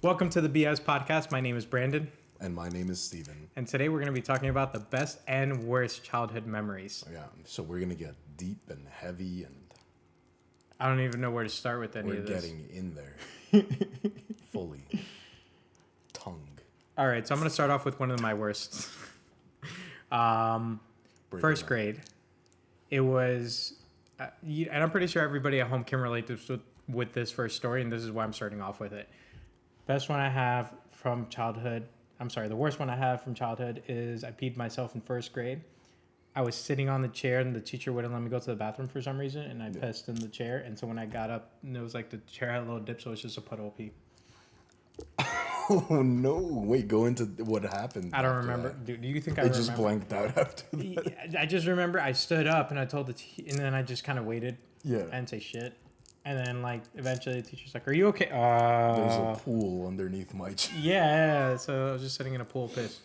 Welcome to the BS podcast. My name is Brandon. And my name is Steven. And today we're going to be talking about the best and worst childhood memories. Yeah, so we're going to get deep and heavy and I don't even know where to start with any of this. we're getting in there. Fully. Tongue. All right, so I'm going to start off with one of my worst. First grade. It was, and I'm pretty sure everybody at home can relate with this first story, and this is why I'm starting off with it. Best one I have from childhood, the worst one I have from childhood is I peed myself in first grade. I was sitting on the chair and the teacher wouldn't let me go to the bathroom for some reason, and I pissed in the chair. And so when I got up, it was like the chair had a little dip, so it was just a puddle of pee. Oh no! Wait, go into what happened. I don't remember. Dude, do you think I remember? just blanked out after that. I just remember I stood up and I told and then I just kind of waited. Yeah. I didn't say shit. And then, eventually the teacher's like, "Are you okay?" There's a pool underneath my chair. Yeah, so I was just sitting in a pool of piss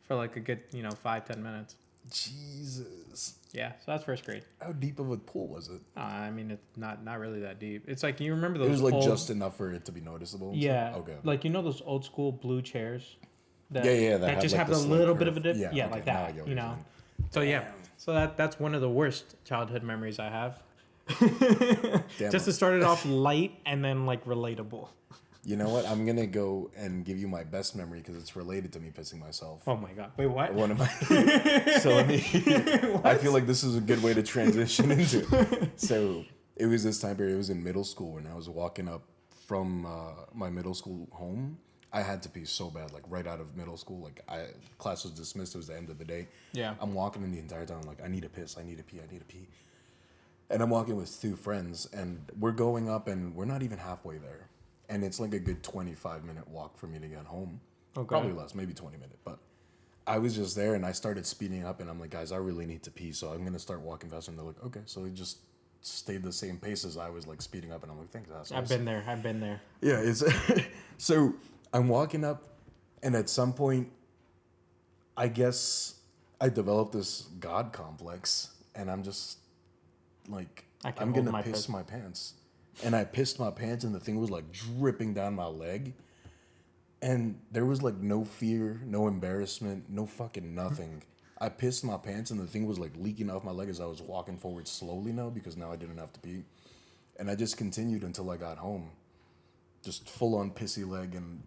for a good, 5-10 minutes. Jesus. Yeah, so that's first grade. How deep of a pool was it? I mean, it's not really that deep. It's like, you remember those It was old, just enough for it to be noticeable? Yeah. Okay. Those old school blue chairs? That That just have a little bit of a dip? Yeah, okay, like that, So, yeah. So that's one of the worst childhood memories I have. Just to start it off light and then relatable. You know what? I'm gonna go and give you my best memory because it's related to me pissing myself. Oh my god! Wait, what? One of my. So let me. I feel like this is a good way to transition into it. So it was this time period. It was in middle school when I was walking up from my middle school home. I had to pee so bad, right out of middle school. Class was dismissed. It was the end of the day. Yeah. I'm walking in the entire time. I need to piss. I need to pee. I need to pee. And I'm walking with two friends, and we're going up, and we're not even halfway there. And it's a good 25-minute walk for me to get home. Okay. Probably less, maybe 20 minutes. But I was just there, and I started speeding up, and I'm like, guys, I really need to pee, so I'm going to start walking faster. And they're like, okay. So it just stayed the same pace as I was, speeding up, and I'm like, thanks, assholes. I've been there. Yeah, it's... So I'm walking up, and at some point, I guess I developed this God complex, and I'm just... I'm going to piss my pants. And I pissed my pants, and the thing was, dripping down my leg. And there was, no fear, no embarrassment, no fucking nothing. I pissed my pants, and the thing was, leaking off my leg as I was walking forward slowly now, because now I didn't have to pee. And I just continued until I got home. Just full-on pissy leg, and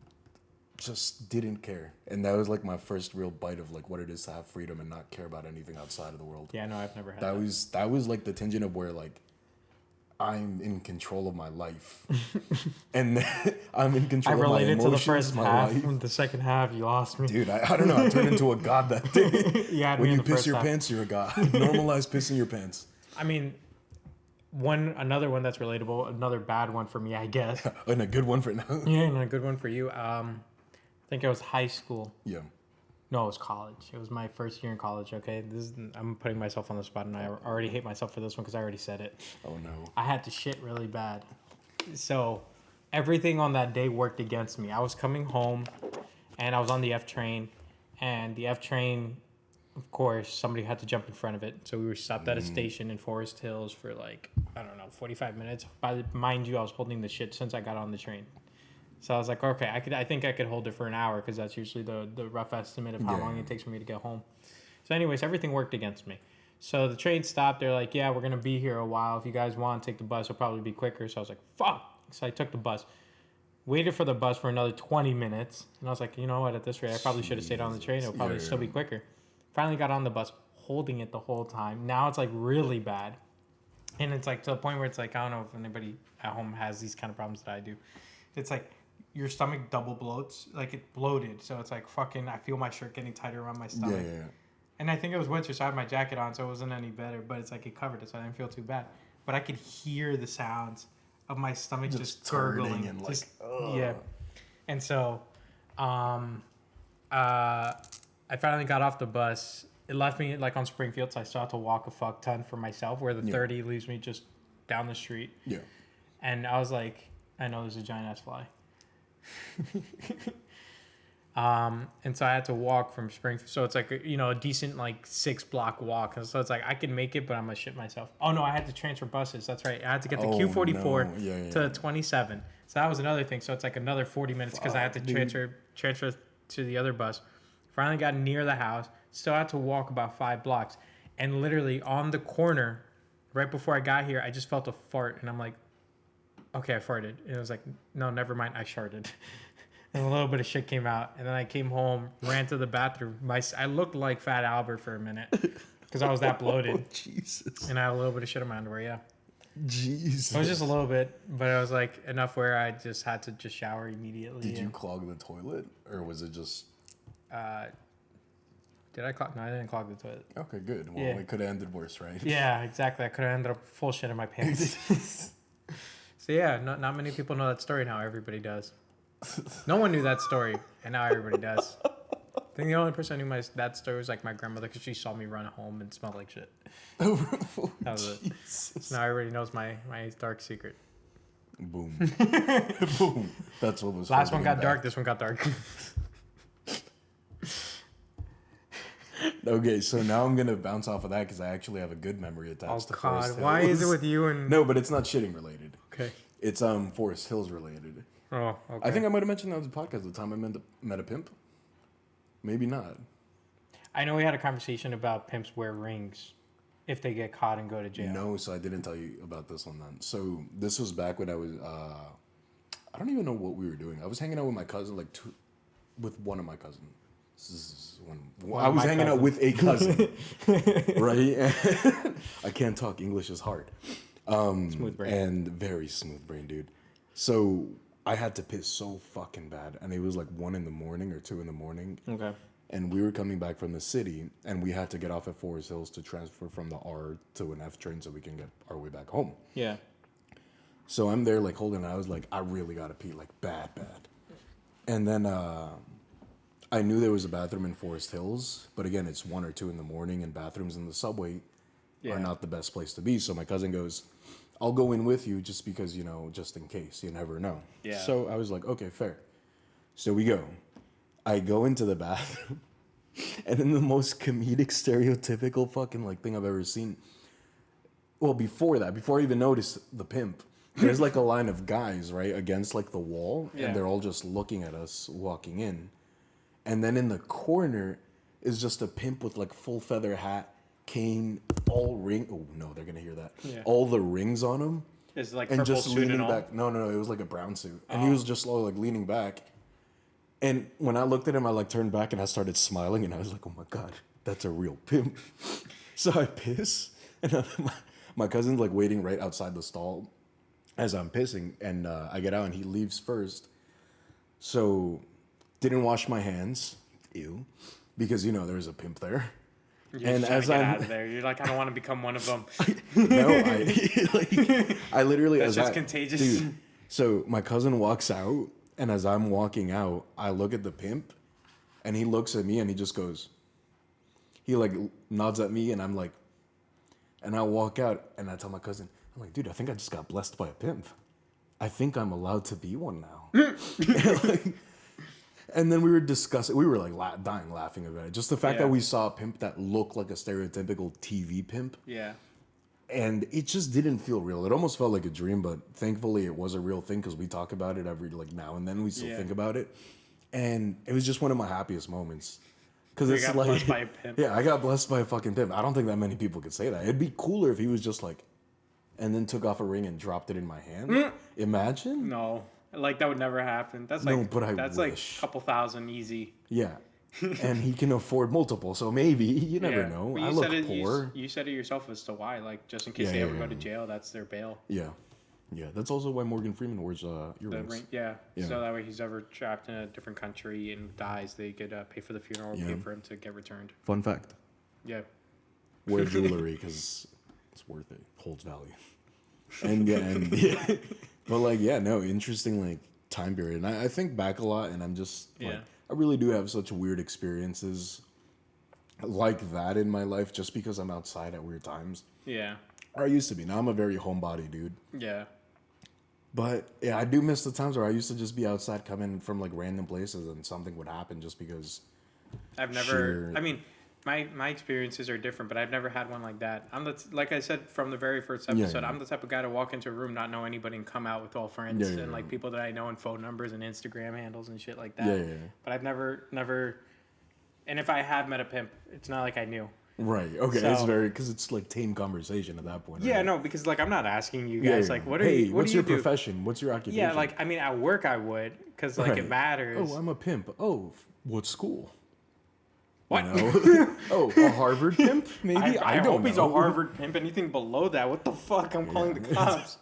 just didn't care. And that was, my first real bite of, what it is to have freedom and not care about anything outside of the world. Yeah, no, I've never had that. That was, the tangent of where, I'm in control of my life. And I'm in control of my emotions. I related to the first half. Life. The second half, you lost me. Dude, I don't know. I turned into a god that day. Yeah, when you piss your pants, you're a god. Normalize pissing your pants. I mean, another one that's relatable, another bad one for me, I guess. And a good one for now. Yeah, and a good one for you. I think it was high school. Yeah. No, it was college. It was my first year in college, okay? I'm putting myself on the spot, and I already hate myself for this one because I already said it. Oh, no. I had to shit really bad. So everything on that day worked against me. I was coming home, and I was on the F train, and the F train, of course, somebody had to jump in front of it. So we were stopped at a station in Forest Hills for 45 minutes. Mind you, I was holding the shit since I got on the train. So I was like, okay, I think I could hold it for an hour because that's usually the rough estimate of how long it takes for me to get home. So anyways, everything worked against me. So the train stopped. They're like, yeah, we're going to be here a while. If you guys want, take the bus. It'll probably be quicker. So I was like, fuck. So I took the bus. Waited for the bus for another 20 minutes. And I was like, you know what? At this rate, I probably should have stayed on the train. It'll probably still be quicker. Finally got on the bus, holding it the whole time. Now it's really bad. And it's to the point where it's I don't know if anybody at home has these kind of problems that I do. It's your stomach double bloats, it bloated. So it's fucking, I feel my shirt getting tighter around my stomach. Yeah. And I think it was winter, so I had my jacket on, so it wasn't any better. But it's it covered it, so I didn't feel too bad. But I could hear the sounds of my stomach just gurgling. And yeah. And so, I finally got off the bus. It left me on Springfield, so I still had to walk a fuck ton for myself, where the 30 leaves me just down the street. Yeah. And I was like, I know there's a giant ass fly. And so I had to walk from Springfield. So it's like, a decent like 6-block walk. And so it's like I can make it, but I'm gonna shit myself. Oh no, I had to transfer buses. That's right. I had to get the Oh, Q44 no. Yeah, to yeah. 27. So that was another thing. So it's like another 40 minutes because I had to Fuck, dude. transfer to the other bus. Finally got near the house. Still had to walk about 5 blocks. And literally on the corner, right before I got here, I just felt a fart. And I'm like, okay, I farted. And it was like, no, never mind. I sharted. And a little bit of shit came out. And then I came home, ran to the bathroom. I looked like Fat Albert for a minute because I was that bloated. Oh, Jesus. And I had a little bit of shit in my underwear, yeah. Jesus. It was just a little bit, but it was like enough where I just had to just shower immediately. Did you clog the toilet? Or was it just... Did I clog? No, I didn't clog the toilet. Okay, good. Well, Yeah. it could have ended worse, right? Yeah, exactly. I could have ended up full shit in my pants. So yeah, not many people know that story. Now everybody does. No one knew that story, and now everybody does. I think the only person who knew that story was like my grandmother because she saw me run home and smell like shit. Oh, That was it. Jesus. So now everybody knows my dark secret. Boom. Boom. That's what was Last one holding got it dark. back. This one got dark. Okay, so now I'm going to bounce off of that because I actually have a good memory attached Oh to Forest God, Hills. why is it with you and? No, but it's not shitting related. Okay. It's Forest Hills related. Oh, okay. I think I might have mentioned that on the podcast the time I met a pimp. Maybe not. I know we had a conversation about pimps wear rings if they get caught and go to jail. No, so I didn't tell you about this one then. So this was back when I was, I don't even know what we were doing. I was hanging out with my cousin, with one of my cousins. This is I was hanging out with a cousin, right? I can't talk. English is hard. Smooth brain. And very smooth brain, dude. So I had to piss so fucking bad, and it was like 1 a.m. or 2 a.m. Okay. And we were coming back from the city, and we had to get off at Forest Hills to transfer from the R to an F train so we can get our way back home. Yeah. So I'm there like holding it. I was like, I really gotta pee, like bad. And then I knew there was a bathroom in Forest Hills, but again, it's 1 or 2 a.m. and bathrooms in the subway are not the best place to be. So my cousin goes, I'll go in with you just because, just in case, you never know. Yeah. So I was like, okay, fair. So we go. I go into the bathroom, and in the most comedic, stereotypical fucking like thing I've ever seen. Well, before I even noticed the pimp, there's like a line of guys right against like the wall, Yeah. and they're all just looking at us walking in. And then in the corner is just a pimp with like full feather hat, cane, all ring. Oh no, they're gonna hear that. Yeah. All the rings on him, It's like and purple just suit leaning and all. back. No, it was like a brown suit, and he was just slowly like leaning back. And when I looked at him, I like turned back and I started smiling, and I was like, "Oh my god, that's a real pimp." So I piss, and my cousin's like waiting right outside the stall as I'm pissing, and I get out, and he leaves first. So didn't wash my hands, ew, because there was a pimp there. You're And just trying as to get I'm out of there, you're like, I don't want to become one of them. No, I literally That's as just I- contagious. Dude, so my cousin walks out, and as I'm walking out, I look at the pimp, and he looks at me, and he just goes. He like nods at me, and I'm like, and I walk out, and I tell my cousin, I'm like, dude, I think I just got blessed by a pimp. I think I'm allowed to be one now. And then we were discussing, we were like dying laughing about it. Just the fact Yeah. that we saw a pimp that looked like a stereotypical TV pimp. Yeah. And it just didn't feel real. It almost felt like a dream, but thankfully it was a real thing because we talk about it every like now and then. We still Yeah. think about it, and it was just one of my happiest moments. Because You it's got like, blessed by a pimp. yeah, I got blessed by a fucking pimp. I don't think that many people could say that. It'd be cooler if he was just like, and then took off a ring and dropped it in my hand. Imagine. No, like that would never happen. That's No, like but I that's wish. like a couple thousand easy. Yeah, and he can afford multiple, so maybe you never Yeah. know. But I you look said it, poor. You said it yourself as to why, like just in case Yeah, they yeah, ever go yeah. to jail, that's their bail. Yeah, that's also why Morgan Freeman wears The earrings. ring, yeah. Yeah. So that way he's ever trapped in a different country and dies, they could pay for the funeral, or Yeah. pay for him to get returned. Fun fact. Yeah. Wear jewelry because it's worth it, holds value. And yeah, but like no, interesting like time period. And I think back a lot, and I'm just like, Yeah. I really do have such weird experiences like that in my life, just because I'm outside at weird times. Yeah. Or I used to be. Now I'm a very homebody dude. Yeah. But yeah, I do miss the times where I used to just be outside coming from like random places and something would happen just because I've never. sheer I mean, my experiences are different, but I've never had one like that. Like I said from the very first yeah, episode, yeah. I'm the type of guy to walk into a room, not know anybody, and come out with all friends Yeah, yeah, and like yeah. people that I know and phone numbers and Instagram handles and shit like that. Yeah, yeah, yeah. But I've never. And if I have met a pimp, it's not like I knew. Right. Okay. So- It's very because it's like tame conversation at that point. Yeah, right? no, because like I'm not asking you Yeah, guys yeah. like what are Hey, you what what's do you your do? profession? What's your occupation? Yeah, like I mean at work I would because like it Right. matters. Oh, I'm a pimp. Oh, what school? What? You know? Oh, a Harvard pimp? Maybe I don't hope know. he's a Harvard pimp. Anything below that, what the fuck? I'm calling the cops.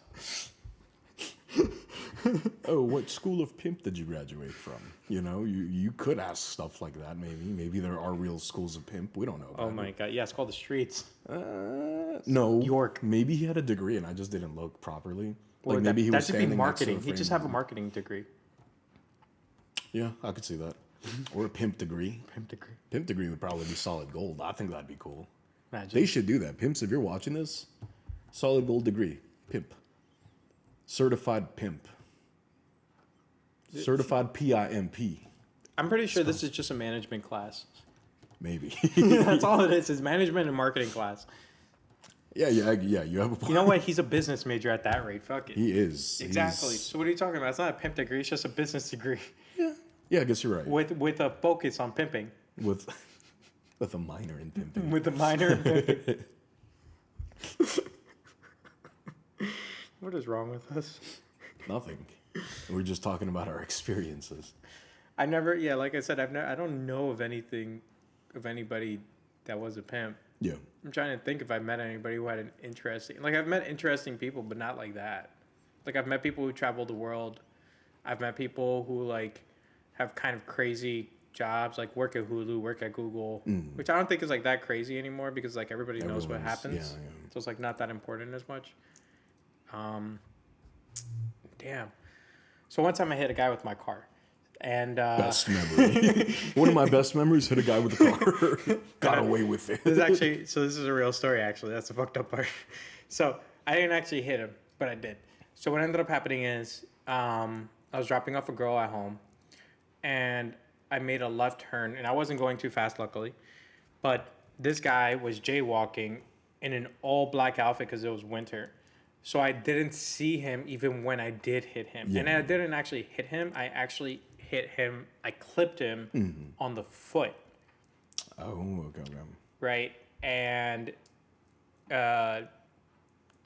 Oh, what school of pimp did you graduate from? You know, you could ask stuff like that. Maybe there are real schools of pimp. We don't know. About Oh my god, yeah, it's called the streets. no, York. Maybe he had a degree and I just didn't look properly. Or Like maybe he that was should be standing next to marketing. a He just frame. have a marketing degree. Yeah, I could see that. Or a pimp degree. Pimp degree. Pimp degree would probably be solid gold. I think that'd be cool. Imagine. They should do that. Pimps, if you're watching this, solid gold degree. Pimp. Certified pimp. Certified PIMP. I'm pretty sure this is just a management class. Maybe. That's all it is. It's management and marketing class. yeah, you have a point. You know what? He's a business major at that rate. Fuck it. He is. Exactly. He's- So what are you talking about? It's not a pimp degree. It's just a business degree Yeah, I guess you're right. with a focus on pimping. With a minor in pimping. With a minor in pimping. What is wrong with us? Nothing. We're just talking about our experiences. I never, yeah, like I said, I don't know of anybody that was a pimp. Yeah. I'm trying to think if I've met anybody who had an interesting, like I've met interesting people, but not like that. Like I've met people who travel the world. I've met people who like have kind of crazy jobs, like work at Hulu, work at Google, which I don't think is like that crazy anymore because like everybody knows what Everyone's- happens. yeah. So it's like not that important as much. Damn. So one time I hit a guy with my car. And Best memory. One of my best memories, hit a guy with a car. Got away with it. this is a real story actually. That's the fucked up part. So I didn't actually hit him, but I did. So what ended up happening is I was dropping off a girl at home and I made a left turn and I wasn't going too fast luckily. But this guy was jaywalking in an all black outfit because it was winter. So I didn't see him even when I did hit him. Yeah. And I didn't actually hit him. I actually hit him. I clipped him on the foot. Oh, okay. Right. And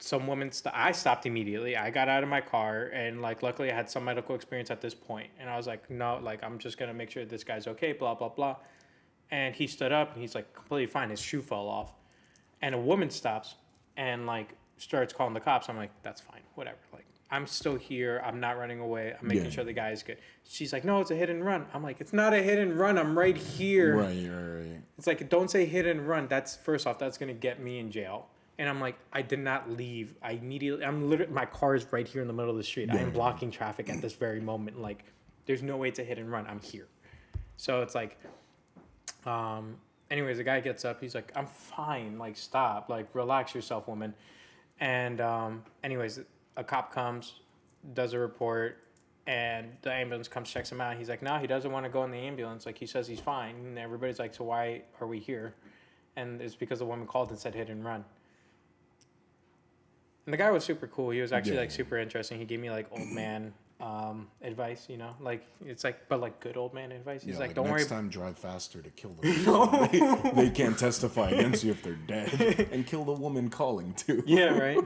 some woman, I stopped immediately. I got out of my car and like, luckily I had some medical experience at this point. And I was like, no, like, I'm just going to make sure this guy's okay, blah, blah, blah. And he stood up and he's like completely fine. His shoe fell off. And a woman stops and like starts calling the cops. I'm like, that's fine, whatever. Like, I'm still here. I'm not running away. I'm making sure the guy is good. She's like, no, it's a hit and run. I'm like, it's not a hit and run. I'm right here. Right. It's like, don't say hit and run. That's first off, that's going to get me in jail. And I'm like, I did not leave. I'm literally, my car is right here in the middle of the street. I am blocking traffic at this very moment. Like, there's no way to hit and run. I'm here. So it's like, anyways, the guy gets up. He's like, I'm fine. Like, stop. Like, relax yourself, woman. And anyways, a cop comes, does a report, and the ambulance comes, checks him out. He's like, no, he doesn't want to go in the ambulance. Like, he says he's fine. And everybody's like, so why are we here? And it's because the woman called and said hit and run. And the guy was super cool. He was actually like super interesting. He gave me like old man advice, you know, like it's like, but like good old man advice. He's like, don't worry. Next time, drive faster to kill them. They can't testify against you if they're dead, and kill the woman calling too. Yeah, right.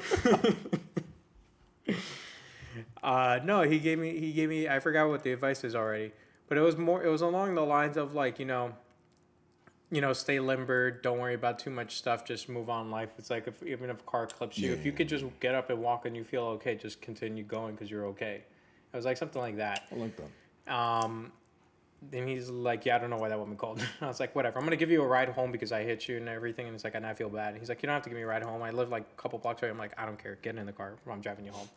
No, he gave me. I forgot what the advice is already, but it was along the lines of like, stay limber. Don't worry about too much stuff. Just move on life. It's like even if a car clips you, if you could just get up and walk and you feel okay, just continue going because you're okay. It was like something like that. I like that. Then he's like, yeah, I don't know why that woman called. I was like, whatever. I'm going to give you a ride home because I hit you and everything. And it's like, and I feel bad. He's like, you don't have to give me a ride home. I live like a couple blocks away. I'm like, I don't care. Get in the car. I'm driving you home.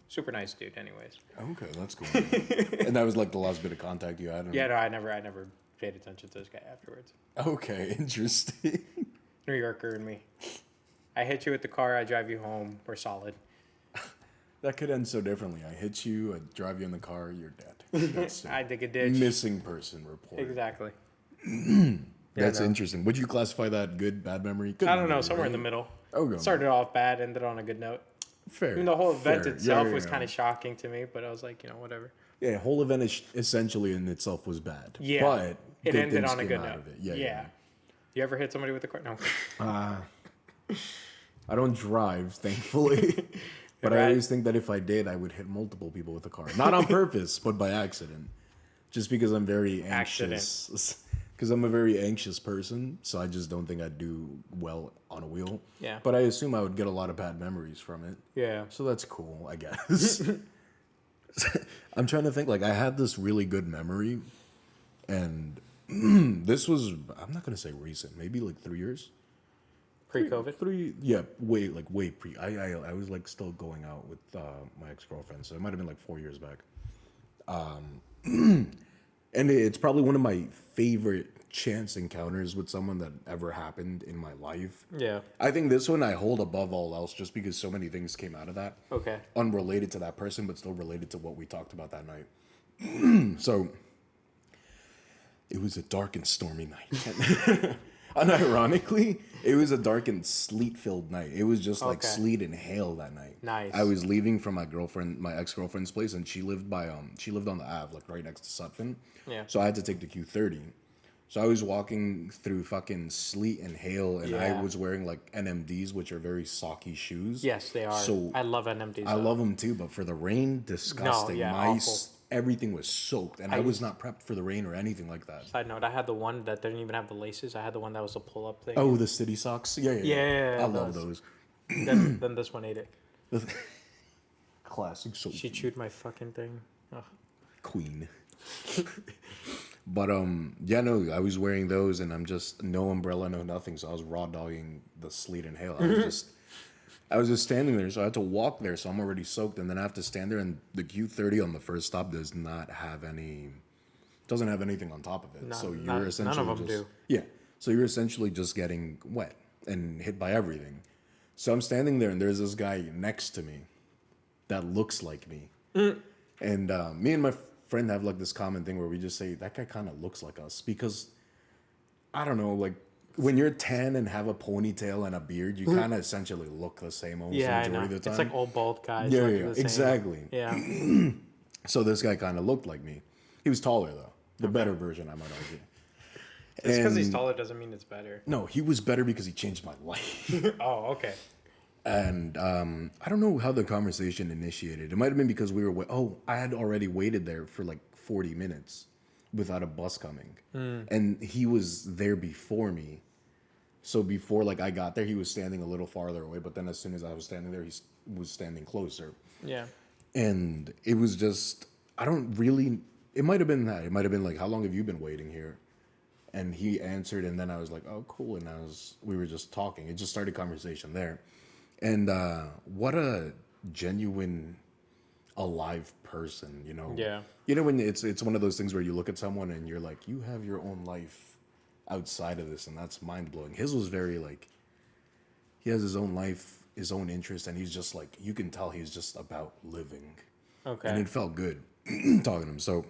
Super nice dude anyways. Okay, that's cool. And that was like the last bit of contact you had? Yeah, no, I never paid attention to this guy afterwards. Okay, interesting. New Yorker and me. I hit you with the car. I drive you home. We're solid. That could end so differently. I hit you, I drive you in the car, you're dead. That's I dig a ditch. missing person report. Exactly. That's no. interesting. Would you classify that good, bad memory? Good I don't know, memory, somewhere in right? the middle. Okay. Started off bad, ended on a good note. Fair. Even the whole event fair. itself Yeah, was yeah. kind of shocking to me, but I was like, whatever. Yeah, whole event essentially in itself was bad. Yeah. But It good ended things on a came good out note. of it. Yeah, Yeah. yeah. You ever hit somebody with a car? No. I don't drive, thankfully. But I Right. always think that if I did, I would hit multiple people with a car. Not on purpose, but by accident. Just because I'm very anxious. Because I'm a very anxious person, so I just don't think I'd do well on a wheel. Yeah. But I assume I would get a lot of bad memories from it. Yeah. So that's cool, I guess. I'm trying to think, like, I had this really good memory, and this was, I'm not going to say recent, maybe like 3 years. Pre-COVID? Way pre. I was like still going out with my ex-girlfriend, so it might have been like 4 years back. And it's probably one of my favorite chance encounters with someone that ever happened in my life. Yeah. I think this one I hold above all else just because so many things came out of that. Okay. Unrelated to that person, but still related to what we talked about that night. So, it was a dark and stormy night. Unironically, it was a dark and sleet-filled night. It was just like Okay. sleet and hail that night. Nice. I was leaving from my ex-girlfriend's place, and she lived on the Ave, like right next to Sutphin. Yeah. So I had to take the Q30. So I was walking through fucking sleet and hail, and I Yeah. was wearing like NMDs, which are very socky shoes. Yes, they are. So I love NMDs. I love them too, but for the rain, disgusting. yeah, Mice, awful. everything was soaked, and I was not prepped for the rain or anything like that. Side note, I had the one that didn't even have the laces. I had the one that was a pull-up thing. Oh, the city socks. Yeah. Yeah, I love those. Then this one ate it. Classic. So She chewed my fucking thing. Ugh. queen. But yeah, no, I was wearing those, and I'm just no umbrella, no nothing. So I was raw dogging the sleet and hail. I was just standing there, so I had to walk there. So I'm already soaked, and then I have to stand there. And the Q30 on the first stop doesn't have anything on top of it. So you're essentially none of them just, do. Yeah. So you're essentially just getting wet and hit by everything. So I'm standing there, and there's this guy next to me that looks like me, and me and my friend have like this common thing where we just say that guy kind of looks like us because I don't know, like when you're 10 and have a ponytail and a beard, you kind of essentially look the same almost Yeah, I the know. majority of the time. It's like old bald guys. Yeah, looking yeah, the same. exactly. Yeah. So this guy kind of looked like me. He was taller though, the better version, I might argue. Just because he's And- taller doesn't mean it's better. No, he was better because he changed my life. Oh, okay. And I don't know how the conversation initiated. It might have been because we were I had already waited there for like 40 minutes without a bus coming, and he was there before me. So before like I got there, he was standing a little farther away. But then as soon as I was standing there, he was standing closer. Yeah. And it was just I don't really. It might have been that. It might have been like, how long have you been waiting here? And he answered, and then I was like, oh, cool. And we were just talking. It just started conversation there. And what a genuine, alive person, you know? Yeah. You know, when it's one of those things where you look at someone and you're like, you have your own life outside of this, and that's mind-blowing. His was very, like, he has his own life, his own interest, and he's just, like, you can tell he's just about living. Okay. And it felt good talking to him. So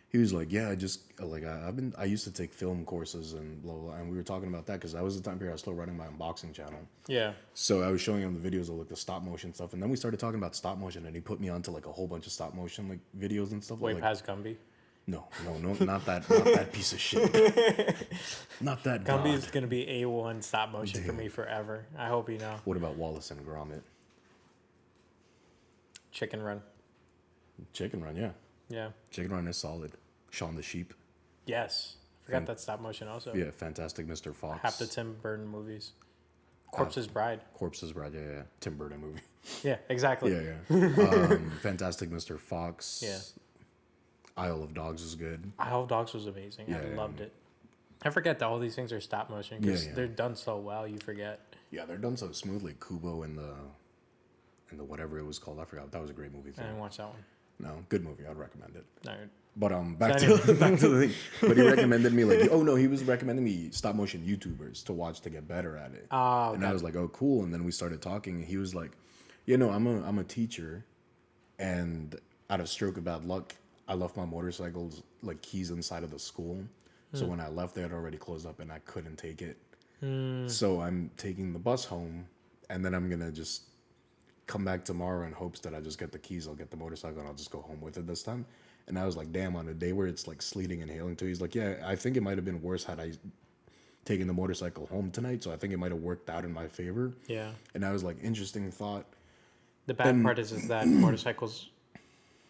he was like, yeah, I used to take film courses and blah, blah, blah. And we were talking about that because that was the time period I was still running my unboxing channel. Yeah. So I was showing him the videos of like the stop motion stuff. And then we started talking about stop motion, and he put me onto like a whole bunch of stop motion like videos and stuff. Way like, past Gumby. No, not that piece of shit. Not that Gumby is god. gonna be A1 stop motion for me forever. I hope you know. What about Wallace and Gromit? Chicken Run. Chicken Run, yeah. Yeah. Chicken Run is solid. Shaun the Sheep. Yes. I forgot that stop motion also. Yeah, Fantastic Mr. Fox. Half the Tim Burton movies. Corpse's Bride. Corpse's Bride, yeah. Tim Burton movie. Yeah, exactly. Yeah. Fantastic Mr. Fox. Yeah. Isle of Dogs is good. Isle of Dogs was amazing. Yeah, I yeah. loved it. I forget that all these things are stop motion because Yeah, yeah. they're done so well. You forget. Yeah, they're done so smoothly. Kubo and the whatever it was called. I forgot. That was a great movie. I didn't watch that one. No, good movie. I'd recommend it. No. But back to the thing. But he recommended me he was recommending me stop motion YouTubers to watch to get better at it. Oh, and I was like, oh, cool. And then we started talking, and he was like, You know, I'm a teacher, and out of stroke of bad luck, I left my motorcycle's like keys inside of the school. So when I left, they had already closed up, and I couldn't take it. So I'm taking the bus home, and then I'm gonna just come back tomorrow in hopes that I just get the keys. I'll get the motorcycle, and I'll just go home with it this time. And I was like, damn, on a day where it's like sleeting and hailing too. He's like, yeah, I think it might have been worse had I taken the motorcycle home tonight. So I think it might have worked out in my favor. Yeah. And I was like, interesting thought. The bad part is that motorcycles,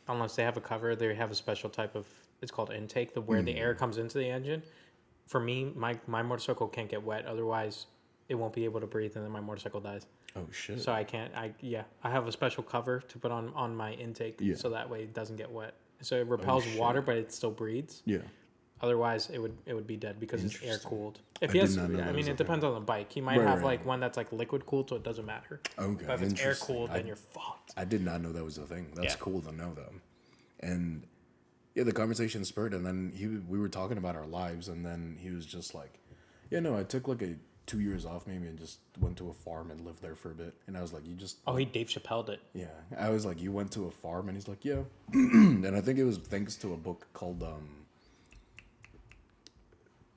unless they have a cover, they have a special type of, it's called intake, where the air comes into the engine. For me, my motorcycle can't get wet. Otherwise, it won't be able to breathe, and then my motorcycle dies. Oh shit. So I can't. I have a special cover to put on my intake, Yeah. so that way it doesn't get wet. So it repels shit. water, but it still breathes. Yeah. Otherwise, it would be dead because it's air Interesting. cooled. If I he did has, not know I that mean, was a it depends thing. on the bike. He might Right, have right. like one that's like liquid cooled, so it doesn't matter. Okay. But if it's air Interesting. cooled, then you're fucked. I did not know that was a thing. That's Yeah. cool to know though. And yeah, the conversation spurred, and then we were talking about our lives, and then he was just like, yeah, no, I took like 2 years off maybe and just went to a farm and lived there for a bit. And I was like, you just Oh, he Dave Chappelle'd it. yeah. I was like, you went to a farm, and he's like, yeah. And I think it was thanks to a book called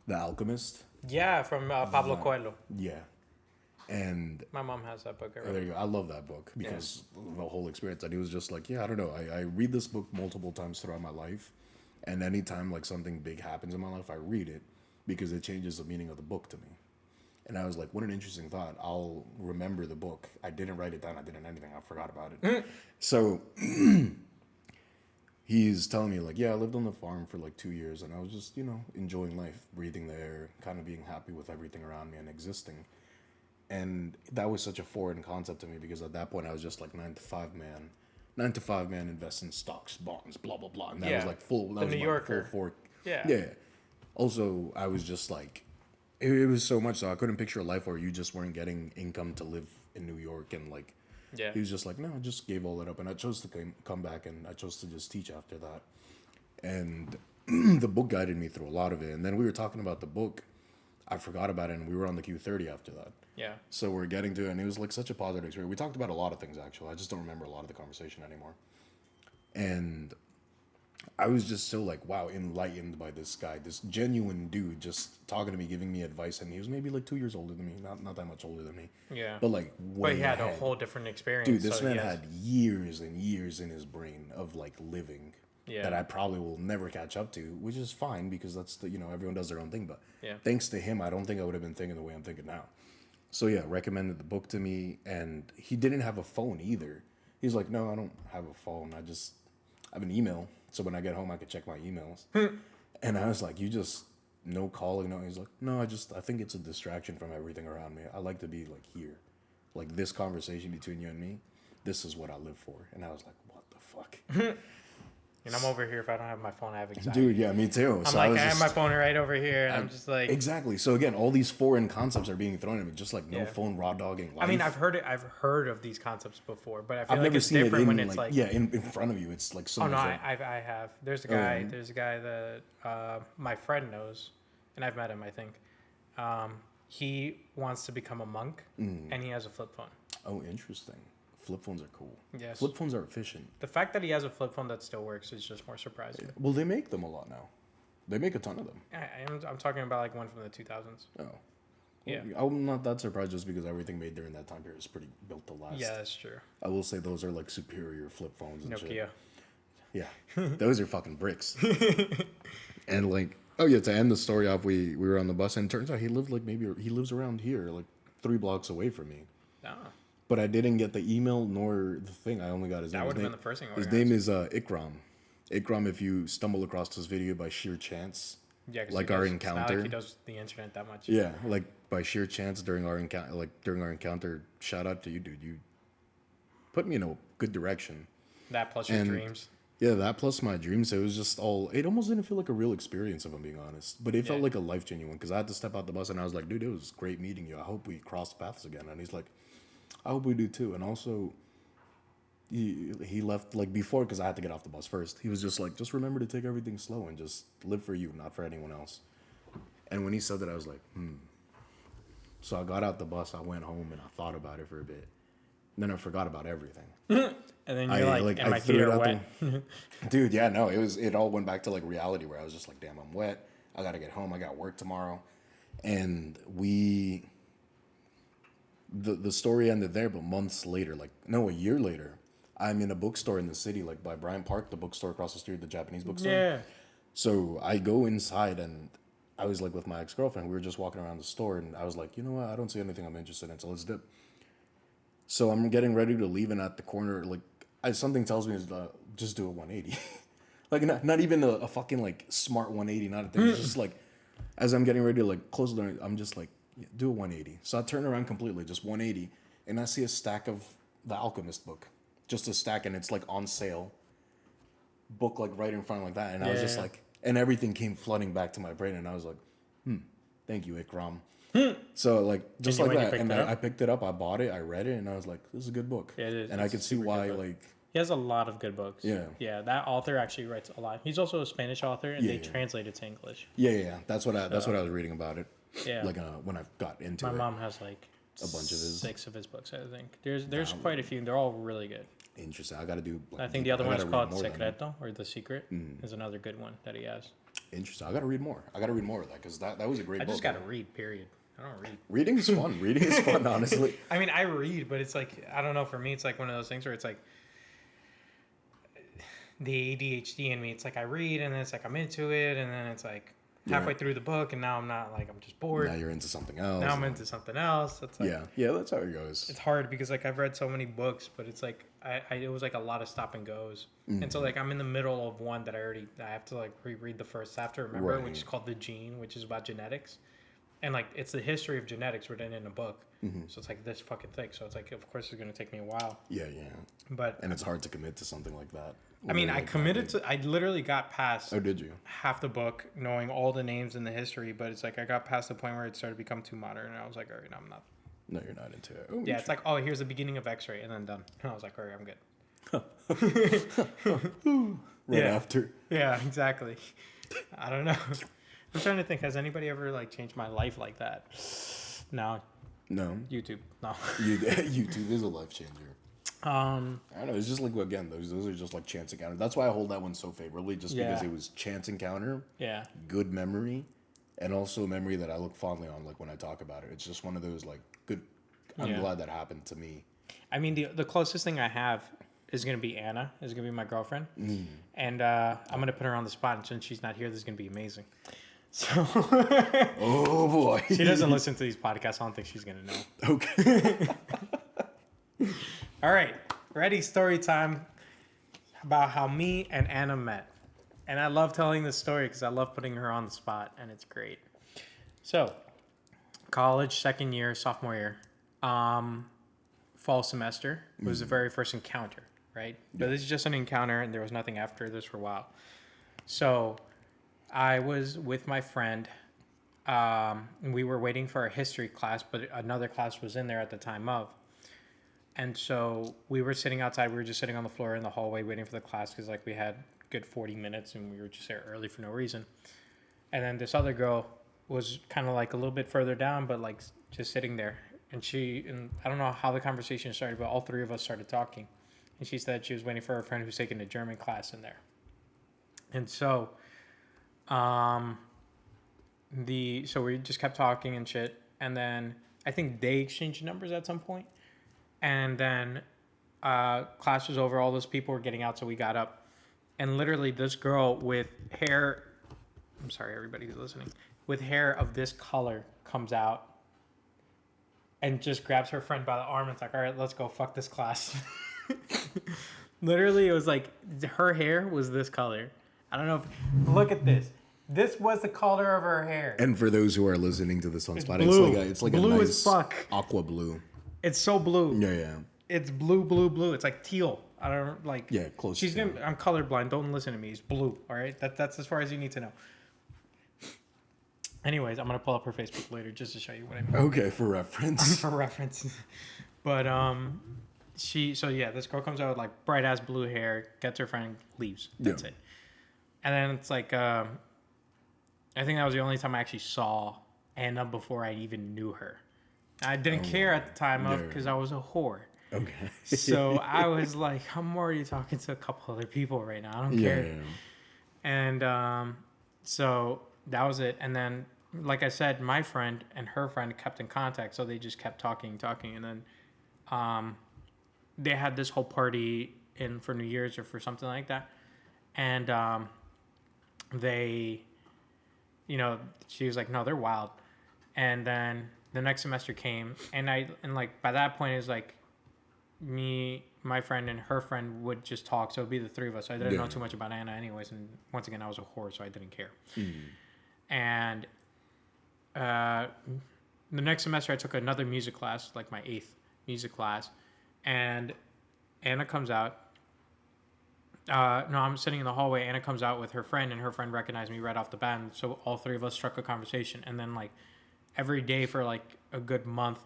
The Alchemist. Yeah, from Pablo Coelho. Yeah. And My mom has that book. there you go. I love that book because the whole experience. And he was just like, yeah, I don't know. I read this book multiple times throughout my life. And anytime like something big happens in my life, I read it because it changes the meaning of the book to me. And I was like, what an interesting thought. I'll remember the book. I didn't write it down. I didn't anything. I forgot about it. So he's telling me like, yeah, I lived on the farm for like 2 years, and I was just, enjoying life, breathing the air, kind of being happy with everything around me and existing. And that was such a foreign concept to me because at that point I was just like 9 to 5 man. 9 to 5 man invests in stocks, bonds, blah blah blah. And that was like full. That was New my Yorker. full fork. Yeah. Yeah. Also, I was just like, it was so much so I couldn't picture a life where you just weren't getting income to live in New York, and like, Yeah. he was just like, no, I just gave all that up, and I chose to come back, and I chose to just teach after that. And the book guided me through a lot of it. And then we were talking about the book. I forgot about it, and we were on the Q30 after that. Yeah. So we're getting to it, and it was like such a positive experience. We talked about a lot of things, actually. I just don't remember a lot of the conversation anymore. And I was just so like, wow, enlightened by this guy, this genuine dude just talking to me, giving me advice. And he was maybe like 2 years older than me, not that much older than me. Yeah. But like way But he had ahead. a whole different experience. Dude, this so man he has- had years and years in his brain of like living Yeah. that I probably will never catch up to, which is fine because that's the, everyone does their own thing. But Yeah. thanks to him, I don't think I would have been thinking the way I'm thinking now. So yeah, recommended the book to me, and he didn't have a phone either. He's like, no, I don't have a phone. I have an email. So when I get home, I can check my emails. And I was like, you just, no calling, no. He's like, no, I think it's a distraction from everything around me. I like to be like here. Like this conversation between you and me, this is what I live for. And I was like, what the fuck? And I'm over here. If I don't have my phone, I have anxiety. Dude, yeah, me too. I'm like, I have my phone right over here, and I'm just like, Exactly. So again, all these foreign concepts are being thrown at me, just like no Yeah. phone, raw dogging life. I mean, I've heard of these concepts before, but I feel I've like never it's seen it different in when it's like, like, yeah, in front of you. It's like so oh no, much. I have. There's a guy that my friend knows, and I've met him. I think he wants to become a monk, and he has a flip phone. Oh, interesting. Flip phones are cool. Yes. Flip phones are efficient. The fact that he has a flip phone that still works is just more surprising. Well, they make them a lot now. They make a ton of them. I'm talking about like one from the 2000s. Oh. Yeah. I'm not that surprised just because everything made during that time period is pretty built to last. Yeah, that's true. I will say those are like superior flip phones and shit. Nokia. Yeah. Those are fucking bricks. And like, oh yeah, to end the story off, we were on the bus, and it turns out he lives around here, like 3 blocks away from me. Ah, But I didn't get the email nor the thing. I only got his name. that would His have been name- the first thing. I His would've name is Ikram. Ikram, if you stumble across this video by sheer chance, Yeah, 'cause like he our does- it's not encounter. like he does the internet that much. Yeah, like by sheer chance during our encounter, shout out to you, dude. You put me in a good direction. That plus your And- dreams. Yeah, that plus my dreams. It was just all. It almost didn't feel like a real experience, if I'm being honest. But it felt Yeah. like a life genuine because I had to step out the bus, and I was like, dude, it was great meeting you. I hope we cross paths again. And he's like, I hope we do too. And also, he left like before because I had to get off the bus first. He was just like, just remember to take everything slow and just live for you, not for anyone else. And when he said that, I was like, So I got out the bus, I went home, and I thought about it for a bit. Then I forgot about everything. And then you're and my feet are wet. Dude, yeah, no, it all went back to like reality where I was just like, damn, I'm wet. I gotta get home. I got work tomorrow. And the story ended there, but months later, a year later, I'm in a bookstore in the city, like by Bryant Park, the bookstore across the street, the Japanese bookstore. Yeah. So I go inside and I was like with my ex-girlfriend. We were just walking around the store and I was like, you know what? I don't see anything I'm interested in, so let's dip. So I'm getting ready to leave, and at the corner, like, something tells me is just do a 180. Like, not even a fucking like smart 180, not a thing. It's just like, as I'm getting ready to like close the door, I'm just like, yeah, do a 180. So I turn around completely, just 180, and I see a stack of the Alchemist book, just a stack, and it's like on sale. Book like right in front like that, and I was just like, and everything came flooding back to my brain, and I was like, thank you, Ikram. So like just like that, and I picked it up, I bought it, I read it, and I was like, this is a good book. Yeah, it is. And I could see why like he has a lot of good books. Yeah, that author actually writes a lot. He's also a Spanish author, and they translate it to English. Yeah. That's what I was reading about it. Yeah, like when I got into my it. mom has like a bunch of his 6 of his books. I think there's quite a few, and they're all really good. Interesting. I got to do. Like, I think the other one is called Secreto, or The Secret. Is another good one that he has. Interesting. I got to read more. I got to read more of that because that was a great book. I just got to read. Period. I don't read. Reading is fun. Reading is fun, honestly. I mean, I read, but it's like, I don't know. For me, it's like one of those things where it's like the ADHD in me. It's like I read, and then it's like I'm into it, and then it's like halfway through the book, and now I'm not, like, I'm just bored. Now you're into something else. Now I'm into something else. It's like, yeah, that's how it goes. It's hard because like I've read so many books, but it's like it was like a lot of stop and goes, and so like I'm in the middle of one that I have to like reread the first half to remember, which is called The Gene, which is about genetics, and like it's the history of genetics written in a book. So it's like this fucking thing. So it's like, of course it's gonna take me a while. Yeah. And it's hard to commit to something like that. I mean, I committed to. I literally got past. Oh, did you? Half the book, knowing all the names and the history, but it's like I got past the point where it started to become too modern, and I was like, all right, I'm not. No, you're not into it. Oh, yeah, it's like, oh, here's the beginning of X-Ray, and then done. And I was like, all right, I'm good. Right after. Yeah, exactly. I don't know. I'm trying to think. Has anybody ever like changed my life like that? No. YouTube. No. YouTube is a life changer. I don't know. It's just like, again, those are just like chance encounter. That's why I hold that one so favorably, just because it was chance encounter. Yeah. Good memory, and also a memory that I look fondly on, like when I talk about it. It's just one of those like good. I'm glad that happened to me. I mean, the closest thing I have is gonna be Anna. Is gonna be my girlfriend, and I'm gonna put her on the spot. And since she's not here, this is gonna be amazing. So. Oh boy. She doesn't listen to these podcasts. I don't think she's gonna know. Okay. All right, ready? Story time about how me and Anna met. And I love telling this story because I love putting her on the spot, and it's great. So, college, second year, sophomore year, fall semester was the very first encounter, right? But this is just an encounter, and there was nothing after this for a while. So, I was with my friend. And we were waiting for a history class, but another class was in there at the time of. And so we were sitting outside. We were just sitting on the floor in the hallway waiting for the class because like we had good 40 minutes and we were just there early for no reason. And then this other girl was kind of like a little bit further down, but like just sitting there. And I don't know how the conversation started, but all three of us started talking. And she said she was waiting for her friend who's taking a German class in there. And so, so we just kept talking and shit. And then I think they exchanged numbers at some point. And then class was over. All those people were getting out, so we got up. And literally this girl with hair... I'm sorry, everybody who's listening. With hair of this color comes out and just grabs her friend by the arm and it's like, all right, let's go fuck this class. Literally, it was like her hair was this color. I don't know if... Look at this. This was the color of her hair. And for those who are listening to this on Spotify, it's like blue a nice as fuck. Aqua blue. It's so blue. Yeah. It's blue. It's like teal. I don't like. Yeah, close. I'm colorblind. Don't listen to me. It's blue. All right. That's as far as you need to know. Anyways, I'm gonna pull up her Facebook later just to show you what I mean. Okay, for reference. For reference. But this girl comes out with like bright ass blue hair, gets her friend, leaves. That's it. And then it's like I think that was the only time I actually saw Anna before I even knew her. I didn't care at the time because I was a whore. Okay. So I was like, I'm already talking to a couple other people right now. I don't care. Yeah. And so that was it. And then, like I said, my friend and her friend kept in contact. So they just kept talking. And then they had this whole party in for New Year's or for something like that. And they, she was like, no, they're wild. And then the next semester came. And like by that point, it was like me, my friend, and her friend would just talk. So it'd be the three of us. So I didn't know too much about Anna anyways. And once again, I was a whore, so I didn't care. And the next semester, I took another music class, like my 8th music class. And Anna comes out. No, I'm sitting in the hallway. Anna comes out with her friend, and her friend recognized me right off the bat. And so all three of us struck a conversation. And then, like, every day for, like, a good month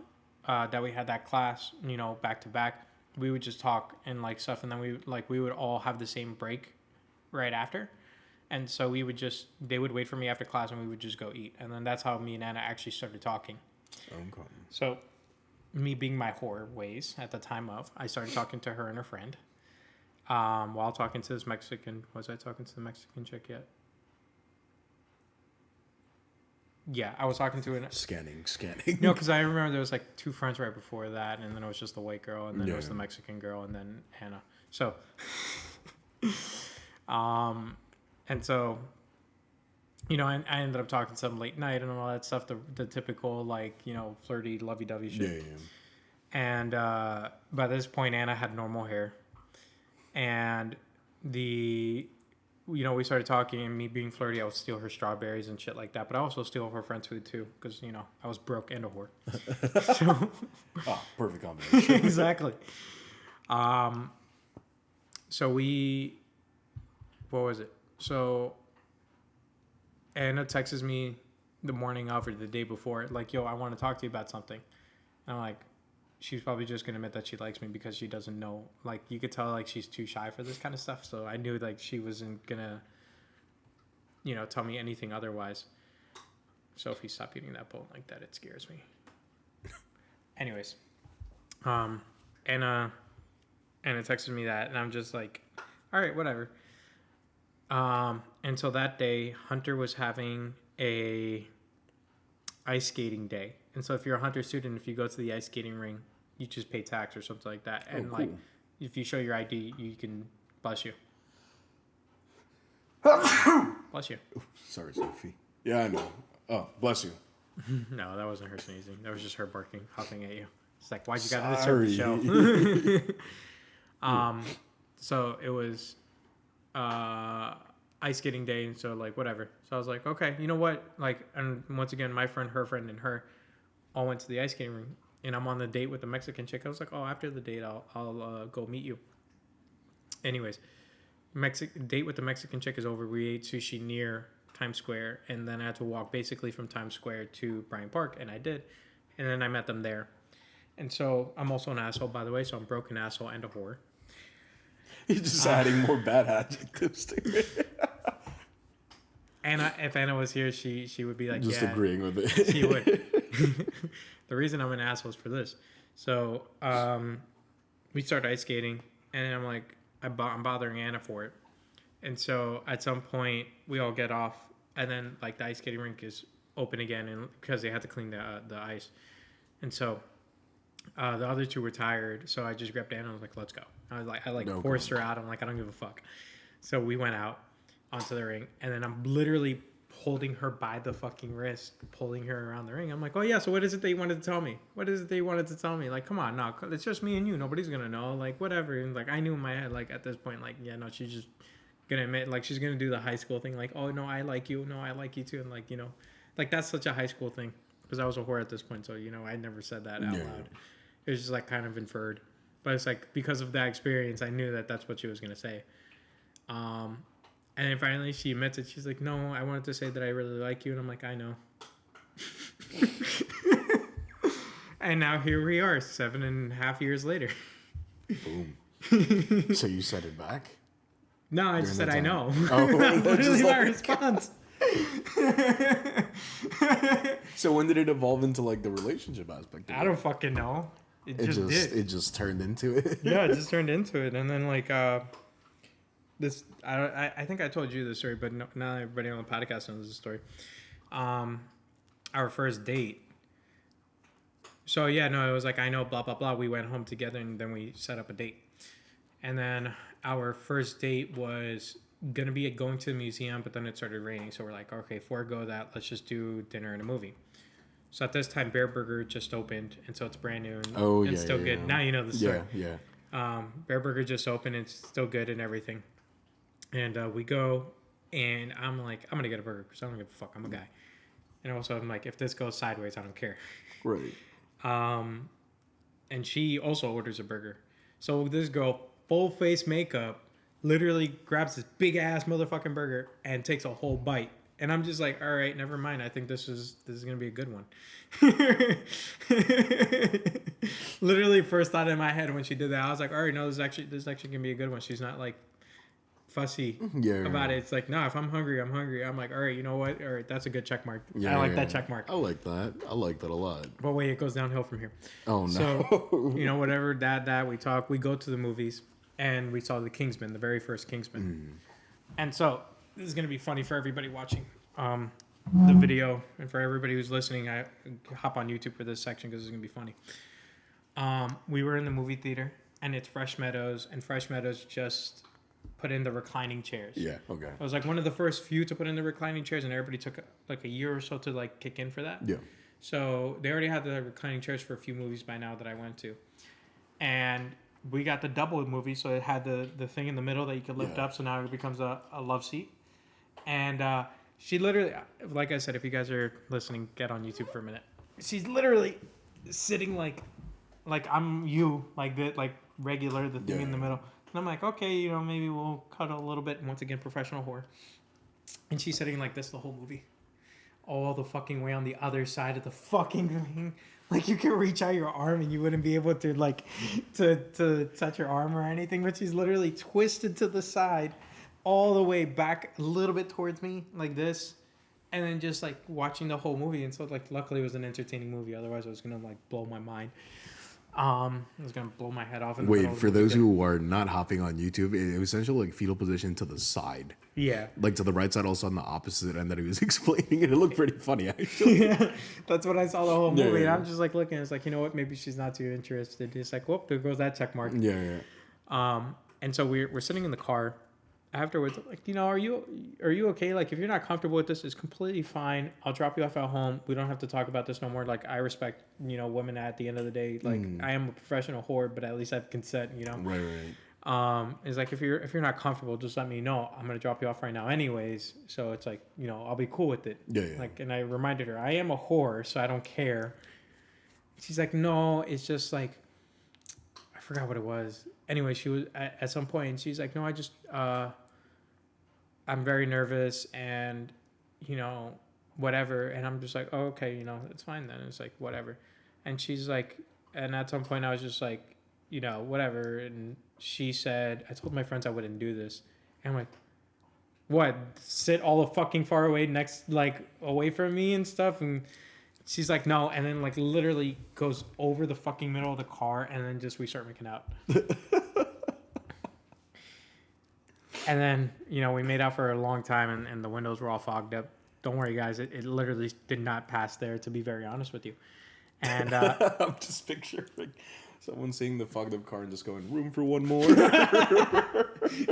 that we had that class, back to back, we would just talk and, like, stuff. And then we would all have the same break right after. And so they would wait for me after class, and we would just go eat. And then that's how me and Anna actually started talking. Okay. So me being my whore ways at the time I started talking to her and her friend. While talking to this Mexican, was I talking to the Mexican chick yet? Yeah, I was talking to an... Scanning. No, because I remember there was like 2 friends right before that, and then it was just the white girl, and then it was the Mexican girl, and then Hannah. So, and so, I ended up talking to them late night and all that stuff, the typical, like, flirty, lovey-dovey shit. Yeah. And by this point, Anna had normal hair. And we started talking, and me being flirty, I would steal her strawberries and shit like that. But I also steal her friend's food too, because I was broke and a whore. So, perfect combination. Exactly. So what was it? So Anna texts me the morning of or the day before, like, yo, I want to talk to you about something. And I'm like, she's probably just going to admit that she likes me because she doesn't know. Like, you could tell, like, she's too shy for this kind of stuff. So I knew, like, she wasn't going to, tell me anything otherwise. Sophie, stop eating that bowl like that. It scares me. Anyways. Anna texted me that, and I'm just like, all right, whatever. And so that day, Hunter was having a ice skating day. And so if you're a Hunter student, if you go to the ice skating ring, you just pay tax or something like that. And, cool. Like, if you show your ID, you can... Bless you. Bless you. Sorry, Sophie. Yeah, I know. Oh, bless you. No, that wasn't her sneezing. That was just her barking, hopping at you. It's like, why'd you gotta disturb the show? So it was ice skating day, and so, like, whatever. So I was like, okay, you know what? Like, and once again, my friend, her friend, and her all went to the ice skating ring, and I'm on the date with the Mexican chick. I was like, oh, after the date, I'll go meet you. Anyways, date with the Mexican chick is over. We ate sushi near Times Square, and then I had to walk basically from Times Square to Bryant Park, and I did. And then I met them there. And so I'm also an asshole, by the way, so I'm broke, an asshole, and a whore. You're just adding more bad adjectives to it. Anna, if Anna was here, she would be like, just yeah, agreeing with it. She would. The reason I'm an asshole is for this. So we start ice skating, and I'm like, I'm bothering Anna for it. And so at some point, we all get off, and then, like, the ice skating rink is open again, and because they had to clean the ice. And so the other two were tired, so I just grabbed Anna and I was like, let's go. I forced her out. I'm like, I don't give a fuck. So we went out onto the ring, and then I'm literally holding her by the fucking wrist, pulling her around the ring. I'm like, oh yeah, so what is it that you wanted to tell me? Like, come on, no, it's just me and you. Nobody's gonna know. Like, whatever. And, like, I knew in my head, like, at this point, like, yeah, no, she's just gonna admit, like, she's gonna do the high school thing, like, oh no, I like you, no, I like you too, and, like, like, that's such a high school thing, because I was a whore at this point, so I never said that out loud. It was just, like, kind of inferred, but it's like, because of that experience, I knew that that's what she was gonna say. And then finally she admits it. She's like, no, I wanted to say that I really like you. And I'm like, I know. And now here we are, 7.5 years later. Boom. So you said it back? No, I just said I know. Oh, That's literally my response. So when did it evolve into, like, the relationship aspect of I don't fucking know. It just did. It just turned into it. Yeah, it just turned into it. And then like this, I think I told you this story, but no, not everybody on the podcast knows this story. Our first date. So yeah, no, it was like, I know, blah blah blah. We went home together, and then we set up a date. And then our first date was gonna be going to the museum, but then it started raining, so we're like, okay, forego that. Let's just do dinner and a movie. So at this time, Bear Burger just opened, and so it's brand new and still good. Yeah. Now you know the story. Yeah. Bear Burger just opened, and it's still good and everything. And we go, and I'm like, I'm gonna get a burger because I don't give a fuck. I'm a guy. And also, I'm like, if this goes sideways, I don't care. Right. And she also orders a burger. So this girl, full face makeup, literally grabs this big ass motherfucking burger and takes a whole bite. And I'm just like, all right, never mind. I think this is gonna be a good one. Literally, first thought in my head when she did that, I was like, all right, no, this is actually gonna be a good one. She's not like fussy about it. It's like, no, if I'm hungry, I'm hungry. I'm like, all right, you know what? All right, that's a good check mark. I like that check mark. I like that. I like that a lot. But wait, it goes downhill from here. Oh no. So, you know, whatever, that we talk, we go to the movies, and we saw the Kingsman, the very first Kingsman. And so this is gonna be funny for everybody watching the video, and for everybody who's listening. I hop on YouTube for this section because it's gonna be funny. We were in the movie theater, and it's Fresh Meadows, and Fresh Meadows just put in the reclining chairs. Yeah, okay. I was like one of the first few to put in the reclining chairs, and everybody took like a year or so to like kick in for that. Yeah. So they already had the reclining chairs for a few movies by now that I went to. And we got the double movie, so it had the thing in the middle that you could lift up, so now it becomes a love seat. And she literally, like I said, if you guys are listening, get on YouTube for a minute. She's literally sitting like I'm you, like the regular, the thing in the middle. And I'm like, okay, you know, maybe we'll cuddle a little bit. And once again, professional whore. And she's sitting like this the whole movie. All the fucking way on the other side of the fucking thing. Like, you can reach out your arm and you wouldn't be able to, like, to touch her arm or anything. But she's literally twisted to the side all the way back a little bit towards me, like this. And then just, like, watching the whole movie. And so, like, luckily it was an entertaining movie. Otherwise, it was going to, like, blow my mind. It was gonna blow my head off. Wait, for those who are not hopping on YouTube, it was essentially like fetal position to the side. Yeah. Like to the right side, also on the opposite end that he was explaining, and it looked pretty funny actually. Yeah, that's what I saw the whole movie, and I'm just like looking. It's like, you know what? Maybe she's not too interested. It's like, whoop, there goes that check mark. Yeah. And so we're sitting in the car. Afterwards, like, you know, are you okay? Like, if you're not comfortable with this, it's completely fine. I'll drop you off at home. We don't have to talk about this no more. Like, I respect, you know, women at the end of the day. Like, I am a professional whore, but at least I have consent, you know. Right. It's like, if you're not comfortable, just let me know. I'm gonna drop you off right now, anyways. So it's like, you know, I'll be cool with it. Yeah. Like, and I reminded her, I am a whore, so I don't care. She's like, no, it's just like, I forgot what it was. Anyway, she was at some point. She's like, no, I just I'm very nervous and, you know, whatever. And I'm just like, oh, okay, you know, it's fine then. It's like, whatever. And she's like, and at some point I was just like, you know, whatever. And she said, I told my friends I wouldn't do this. And I'm like, what? Sit all the fucking far away away from me and stuff? And she's like, no. And then like literally goes over the fucking middle of the car and then just we start making out. And then, you know, we made out for a long time and the windows were all fogged up. Don't worry, guys. It literally did not pass there, to be very honest with you. And I'm just picturing someone seeing the fogged up car and just going, room for one more.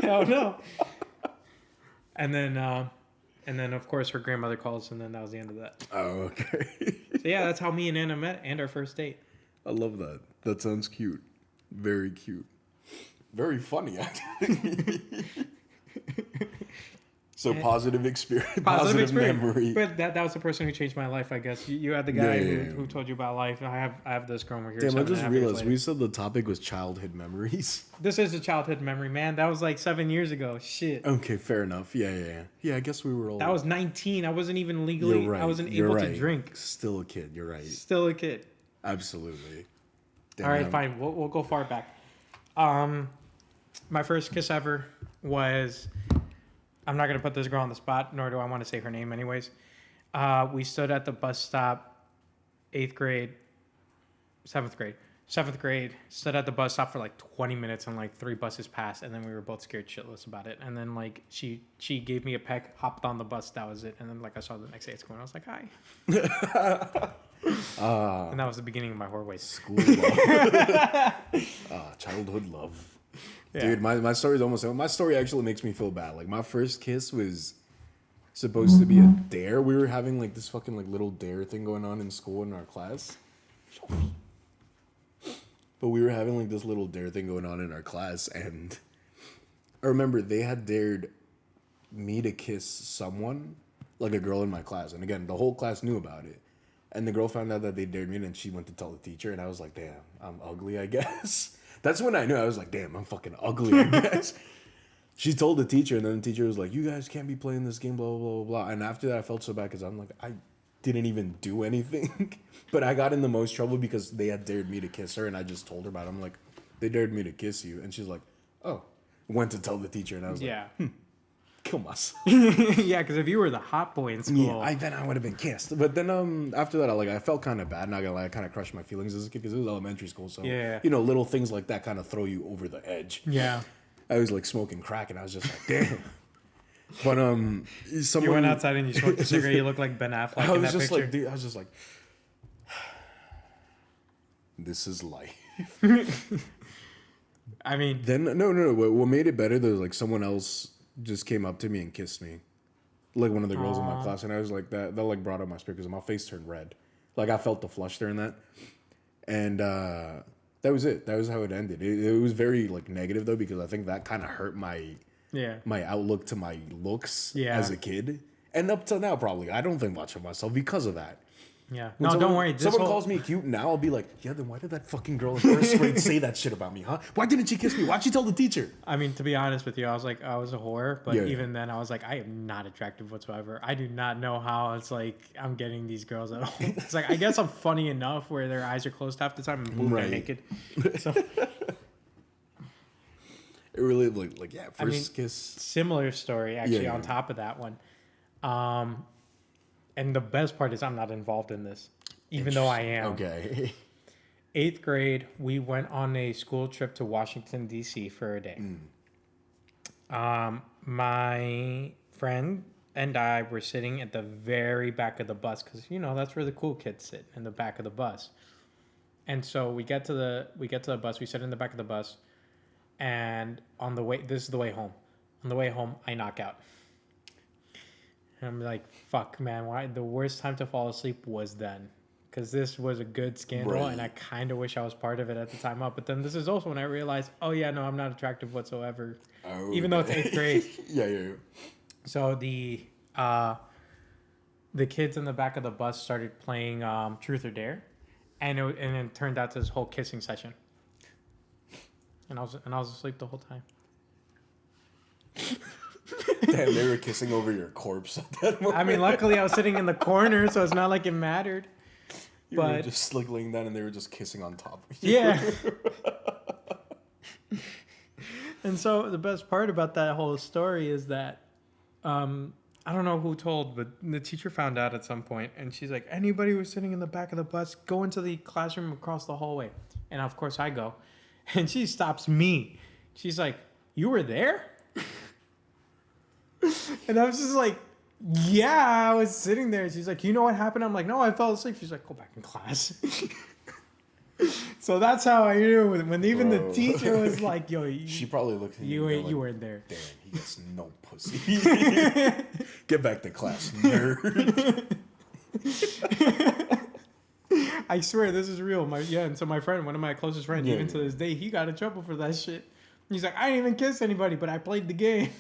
Hell no. And then, of course, her grandmother calls, and then that was the end of that. Oh, okay. So, yeah, that's how me and Anna met and our first date. I love that. That sounds cute. Very cute. Very funny, actually. So positive experience, positive memory. But that was the person who changed my life, I guess. You had the guy who told you about life. I have this girl over here. Damn, I just realized we said the topic was childhood memories. This is a childhood memory, man. That was like 7 years ago. Shit. Okay, fair enough. Yeah. I guess we were all. That was 19. I wasn't even legally. You're right. I wasn't able to drink. Still a kid. You're right. Still a kid. Absolutely. Damn, all right, fine. We'll go far back. My first kiss ever was. I'm not going to put this girl on the spot, nor do I want to say her name anyways. We stood at the bus stop, 7th grade. 7th grade, stood at the bus stop for like 20 minutes and like 3 buses passed, and then we were both scared shitless about it. And then like she gave me a peck, hopped on the bus, that was it. And then like I saw her the next day at school, and I was like, hi. And that was the beginning of my horror ways. School love. Childhood love. Yeah. Dude, my story's almost... My story actually makes me feel bad. Like, my first kiss was supposed to be a dare. We were having like this fucking like little dare thing going on in school in our class. But we were having like this little dare thing going on in our class, and I remember they had dared me to kiss someone, like a girl in my class. And again, the whole class knew about it. And the girl found out that they dared me, and then she went to tell the teacher, and I was like, damn, I'm ugly, I guess. That's when I knew. I was like, damn, I'm fucking ugly, I guess. She told the teacher, and then the teacher was like, you guys can't be playing this game, blah, blah, blah, blah. And after that, I felt so bad because I'm like, I didn't even do anything. But I got in the most trouble because they had dared me to kiss her, and I just told her about it. I'm like, they dared me to kiss you. And she's like, oh. Went to tell the teacher, and I was like, kill myself. Yeah, because if you were the hot boy in school. Yeah, then I would have been kissed. But then after that, I felt kind of bad. Not gonna lie, I kind of crushed my feelings as a kid because it was elementary school. So, little things like that kind of throw you over the edge. Yeah. I was like smoking crack, and I was just like, damn. But someone... You went outside and you smoked a cigarette. You look like Ben Affleck in that picture. Like, dude, I was just like, this is life. I mean... Then, no. What made it better, there was like someone else just came up to me and kissed me. Like one of the girls in my class. And I was like, that like brought up my spirit because my face turned red. Like I felt the flush during that. And that was it. That was how it ended. It was very like negative though, because I think that kind of hurt my outlook to my looks as a kid. And up till now, probably. I don't think much of myself because of that. Yeah. When don't worry. Someone calls me cute now, I'll be like, yeah, then why did that fucking girl in first grade say that shit about me, huh? Why didn't she kiss me? Why'd she tell the teacher? I mean, to be honest with you, I was like, I was a whore. But even then, I was like, I am not attractive whatsoever. I do not know how it's like I'm getting these girls at all. It's like, I guess I'm funny enough where their eyes are closed half the time and boom, they're naked. So... It really, like first kiss. Similar story, actually, on top of that one. And the best part is I'm not involved in this, even though I am. Okay. 8th grade, we went on a school trip to Washington, D.C. for a day. My friend and I were sitting at the very back of the bus because, that's where the cool kids sit, in the back of the bus. And so we get to the bus. We sit in the back of the bus. And on the way, this is the way home. On the way home, I knock out. And I'm like, fuck, man, why? The worst time to fall asleep was then. Because this was a good scandal, and I kind of wish I was part of it at the time up. But then this is also when I realized, oh, yeah, no, I'm not attractive whatsoever. Even though it's 8th grade. Yeah. So the kids in the back of the bus started playing Truth or Dare. And it turned out to this whole kissing session. And I was asleep the whole time. Damn, they were kissing over your corpse at that moment. I mean, luckily I was sitting in the corner, so it's not like it mattered. You were just like laying down, and they were just kissing on top of you. Yeah. And so the best part about that whole story is that I don't know who told, but the teacher found out at some point, and she's like, anybody who's sitting in the back of the bus, go into the classroom across the hallway. And of course I go, and she stops me. She's like, you were there? And I was just like, yeah, I was sitting there. She's like, you know what happened? I'm like, no, I fell asleep. She's like, go back in class. So that's how I knew when even the teacher was like, yo, she probably looked at you weren't there. Damn, he gets no pussy. Get back to class, nerd. I swear this is real. And so my friend, one of my closest friends, even to this day, he got in trouble for that shit. He's like, I didn't even kiss anybody, but I played the game.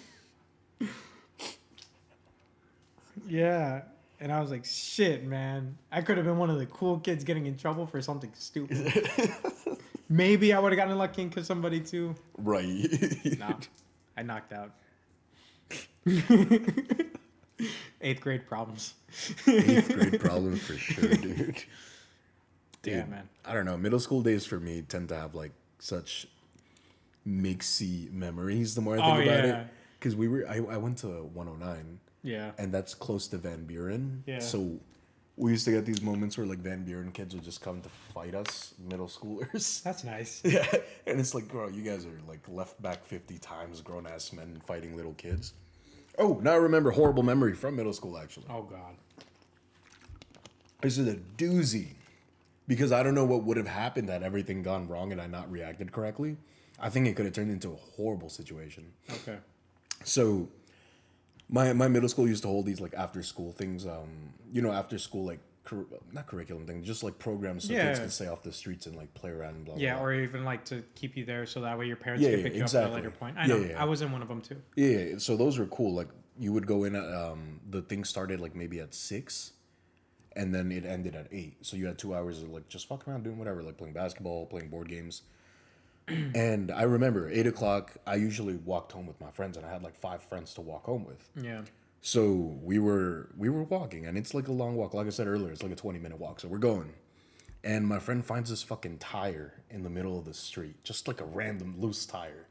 Yeah. And I was like, shit, man. I could have been one of the cool kids getting in trouble for something stupid. Maybe I would have gotten lucky and kissed somebody too. Right. No. I knocked out. 8th grade problems. 8th grade problems for sure, dude. Yeah, man. I don't know. Middle school days for me tend to have like such mixy memories the more I think about it. Because I went to 109. Yeah. And that's close to Van Buren. Yeah. So we used to get these moments where like Van Buren kids would just come to fight us, middle schoolers. That's nice. Yeah, and it's like, bro, you guys are like left back 50 times, grown ass men fighting little kids. Oh, now I remember horrible memory from middle school actually. Oh God. This is a doozy. Because I don't know what would have happened had everything gone wrong and I not reacted correctly. I think it could have turned into a horrible situation. Okay. So, my middle school used to hold these like after school things. After school like not curriculum things, just like programs so kids could stay off the streets and like play around and blah blah. Yeah, blah. or even like to keep you there so that way your parents Yeah, can yeah, pick you exactly. up at a later point. I know. Yeah. I was in one of them too. Yeah, so those were cool. Like you would go in at the thing started like maybe at 6. And then it ended at 8. So you had 2 hours of like just fucking around doing whatever, like playing basketball, playing board games. And I remember 8 o'clock, I usually walked home with my friends, and I had like 5 friends to walk home with. Yeah. So we were walking, and it's like a long walk. Like I said earlier, it's like a 20-minute walk. So we're going. And my friend finds this fucking tire in the middle of the street, just like a random loose tire.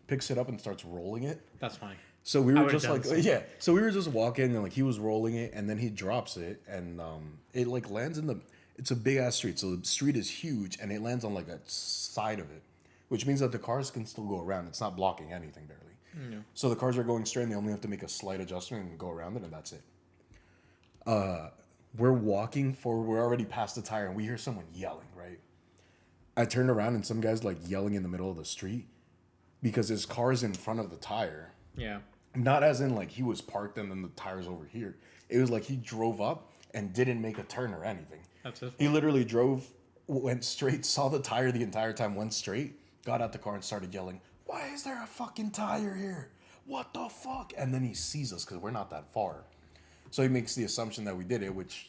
Picks it up and starts rolling it. That's funny. So we I were would've just done like, the same. yeah. So we were just walking, and like he was rolling it, and then he drops it, and it like lands in the. It's a big ass street, so the street is huge, and it lands on like a side of it, which means that the cars can still go around. It's not blocking anything barely. Yeah. So the cars are going straight, and they only have to make a slight adjustment and go around it, and that's it. We're walking forward. We're already past the tire, and we hear someone yelling. Right. I turned around, and some guy's like yelling in the middle of the street because his car's in front of the tire. Yeah. Not as in like he was parked and then the tire's over here. It was like he drove up and didn't make a turn or anything. That's it. He literally drove, went straight, saw the tire the entire time, went straight, got out the car and started yelling, "Why is there a fucking tire here? What the fuck?" And then he sees us because we're not that far. So he makes the assumption that we did it, which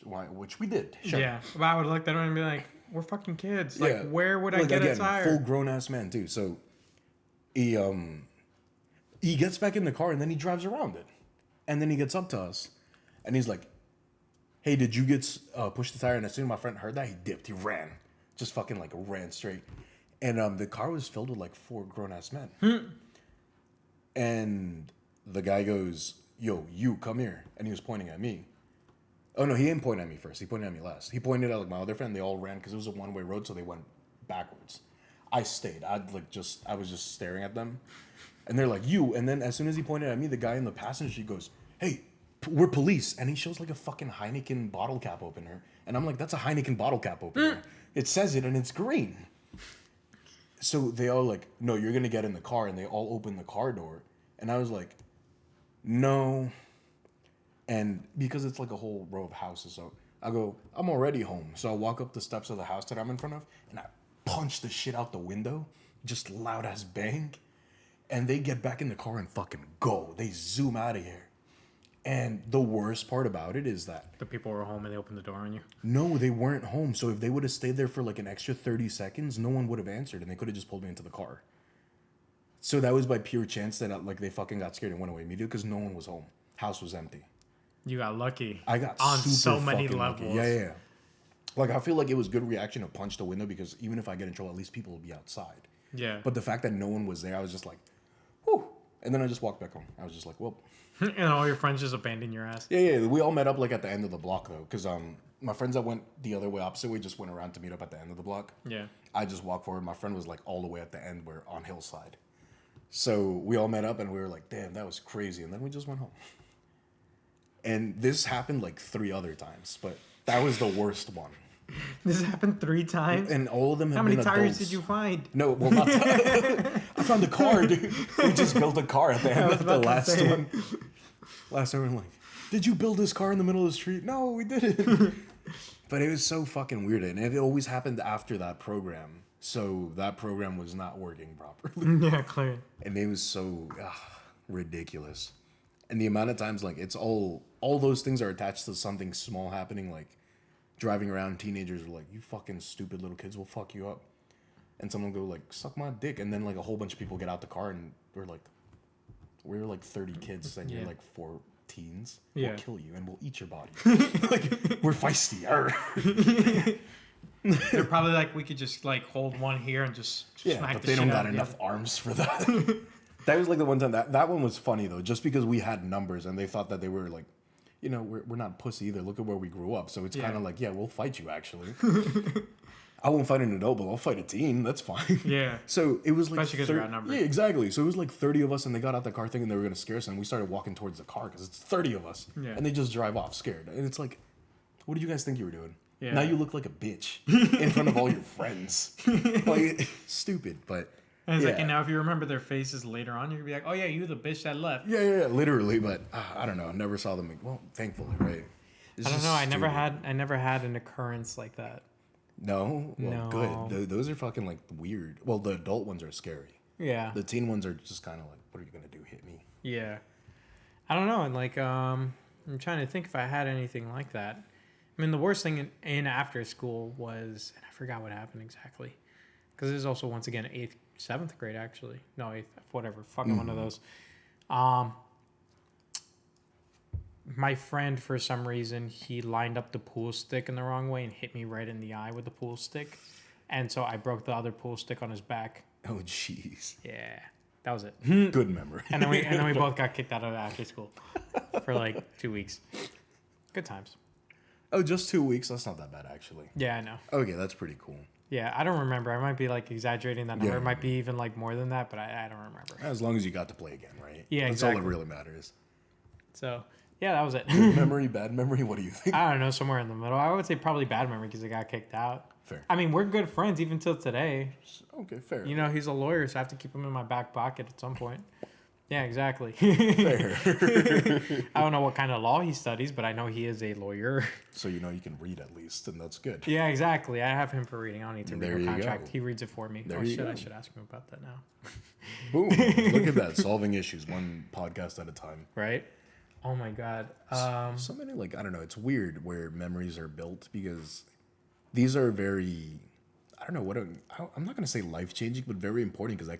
we did. Sure. Yeah. But I would look at him and be like, we're fucking kids. Like, Yeah. where would I Like, get again, a tire? full grown ass man too. So he gets back in the car and then he drives around it. And then he gets up to us and he's like, "Hey, did you get push the tire?" And as soon as my friend heard that, he dipped. He ran. Just fucking like ran straight. And the car was filled with like 4 grown-ass men. And the guy goes, "Yo, you come here." And he was pointing at me. Oh, no, he didn't point at me first. He pointed at me last. He pointed at like my other friend. They all ran because it was a one-way road, so they went backwards. I stayed. I was just staring at them. And they're like, "You." And then as soon as he pointed at me, the guy in the passenger seat goes, "Hey, we're police." And he shows like a fucking Heineken bottle cap opener. And I'm like, "That's a Heineken bottle cap opener." It says it and it's green. So they all like, "No, you're going to get in the car." And they all open the car door. And I was like, "No." And because it's like a whole row of houses, so I go, "I'm already home." So I walk up the steps of the house that I'm in front of and I punch the shit out the window. Just loud as bang. And they get back in the car and fucking go. They zoom out of here. And the worst part about it is that The people were home and they opened the door on you. no, they weren't home. So if they would have stayed there for like an extra 30 seconds, no one would have answered and they could have just pulled me into the car. So that was by pure chance that like they fucking got scared and went away immediately because no one was home. House was empty. You got lucky. I got on super so many fucking levels. lucky. Yeah. Like I feel like it was good reaction to punch the window because even if I get in trouble, at least people will be outside. Yeah. But the fact that no one was there, I was just like, whew. And then I just walked back home. I was just like, well. And all your friends just abandoned your ass. Yeah. We all met up like at the end of the block though, because my friends that went the other way, opposite way, just went around to meet up at the end of the block. Yeah. I just walked forward. My friend was like all the way at the end, where on Hillside. So we all met up and we were like, "Damn, that was crazy." And then we just went home. And this happened like 3 other times, but that was the worst one. This happened 3 times. And all of them have How many been tires adults. did you find? No, well, not. I found a car, dude. We just built a car at the end of the last one. Last one, we're like, "Did you build this car in the middle of the street?" "No, we didn't." But it was so fucking weird, and it always happened after that program. So that program was not working properly, Yeah, clear. and it was so ridiculous. And the amount of times, like, it's all those things are attached to something small happening, like driving around. Teenagers are like, "You fucking stupid little kids will fuck you up," and someone will go like, "Suck my dick," and then like a whole bunch of people get out the car and we're like 30 kids and you're like 4 teens. Yeah. We'll kill you and we'll eat your body. Like we're feisty. Arr. They're probably like, we could just like hold one here and just Yeah, smack but the they shit don't out got of the enough other. arms for that. That was like the one time that one was funny though, just because we had numbers and they thought that they were like, you know, we're not pussy either. Look at where we grew up. So it's kind of like, yeah, we'll fight you actually. I won't fight an adult, but I'll fight a teen. That's fine. Yeah. So it was like, Especially because you're outnumbered. yeah, exactly. So it was like 30 of us, and they got out the car thinking they were going to scare us, and we started walking towards the car because it's 30 of us. Yeah. And they just drive off scared. And it's like, what did you guys think you were doing? Yeah. Now you look like a bitch in front of all your friends. Like, stupid, but. And it's yeah. like, and now if you remember their faces later on, you're gonna be like, oh yeah, you the bitch that left. Yeah, literally. But I don't know. I never saw them. Well, thankfully, right? I don't know. I never had an occurrence like that. No? Well, No. good. Those are fucking, like, weird. Well, the adult ones are scary. Yeah. The teen ones are just kind of like, what are you going to do? Hit me? Yeah. I don't know. And like, I'm trying to think if I had anything like that. I mean, the worst thing in after school was, and I forgot what happened exactly. Because it was also, once again, 7th grade, actually. No, 8th, whatever. Fucking one of those. My friend, for some reason, he lined up the pool stick in the wrong way and hit me right in the eye with the pool stick. And so I broke the other pool stick on his back. Oh, jeez. Yeah. That was it. Good memory. And then we both got kicked out of after school for like 2 weeks. Good times. Oh, just 2 weeks? That's not that bad, actually. Yeah, I know. Okay, that's pretty cool. Yeah, I don't remember. I might be like exaggerating that number. Yeah. It might be even like more than that, but I don't remember. As long as you got to play again, right? Yeah, That's exactly. all that really matters. So, yeah, that was it. Good memory, bad memory? What do you think? I don't know, somewhere in the middle. I would say probably bad memory because I got kicked out. Fair. I mean, we're good friends even till today. Okay, fair. You know, he's a lawyer, so I have to keep him in my back pocket at some point. Yeah, exactly. Fair. I don't know what kind of law he studies, but I know he is a lawyer. So you know you can read at least, and that's good. Yeah, exactly. I have him for reading. I don't need to There read you a contract. go. He reads it for me. There Oh, you shit, go. I should ask him about that now. Boom. Look at that. Solving issues one podcast at a time. Right? Oh, my God. So many, like, I don't know. It's weird where memories are built because these are very, I don't know what, I'm not going to say life-changing, but very important because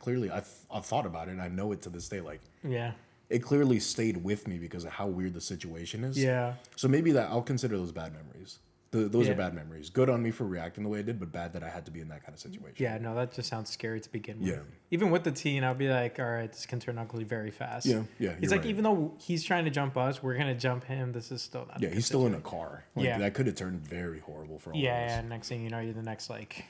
I've thought about it and I know it to this day. Like, Yeah. it clearly stayed with me because of how weird the situation is. Yeah. So maybe that I'll consider those bad memories. Those Yeah. are bad memories. Good on me for reacting the way I did, but bad that I had to be in that kind of situation. Yeah, no, that just sounds scary to begin with. Yeah. Even with the teen, I'll be like, all right, this can turn ugly very fast. Yeah. He's you're like, right. even though he's trying to jump us, we're going to jump him. This is still not. Yeah, he's still in a car. Like, Yeah. that could have turned very horrible for all of us. Yeah, next thing you know, you're the next, like,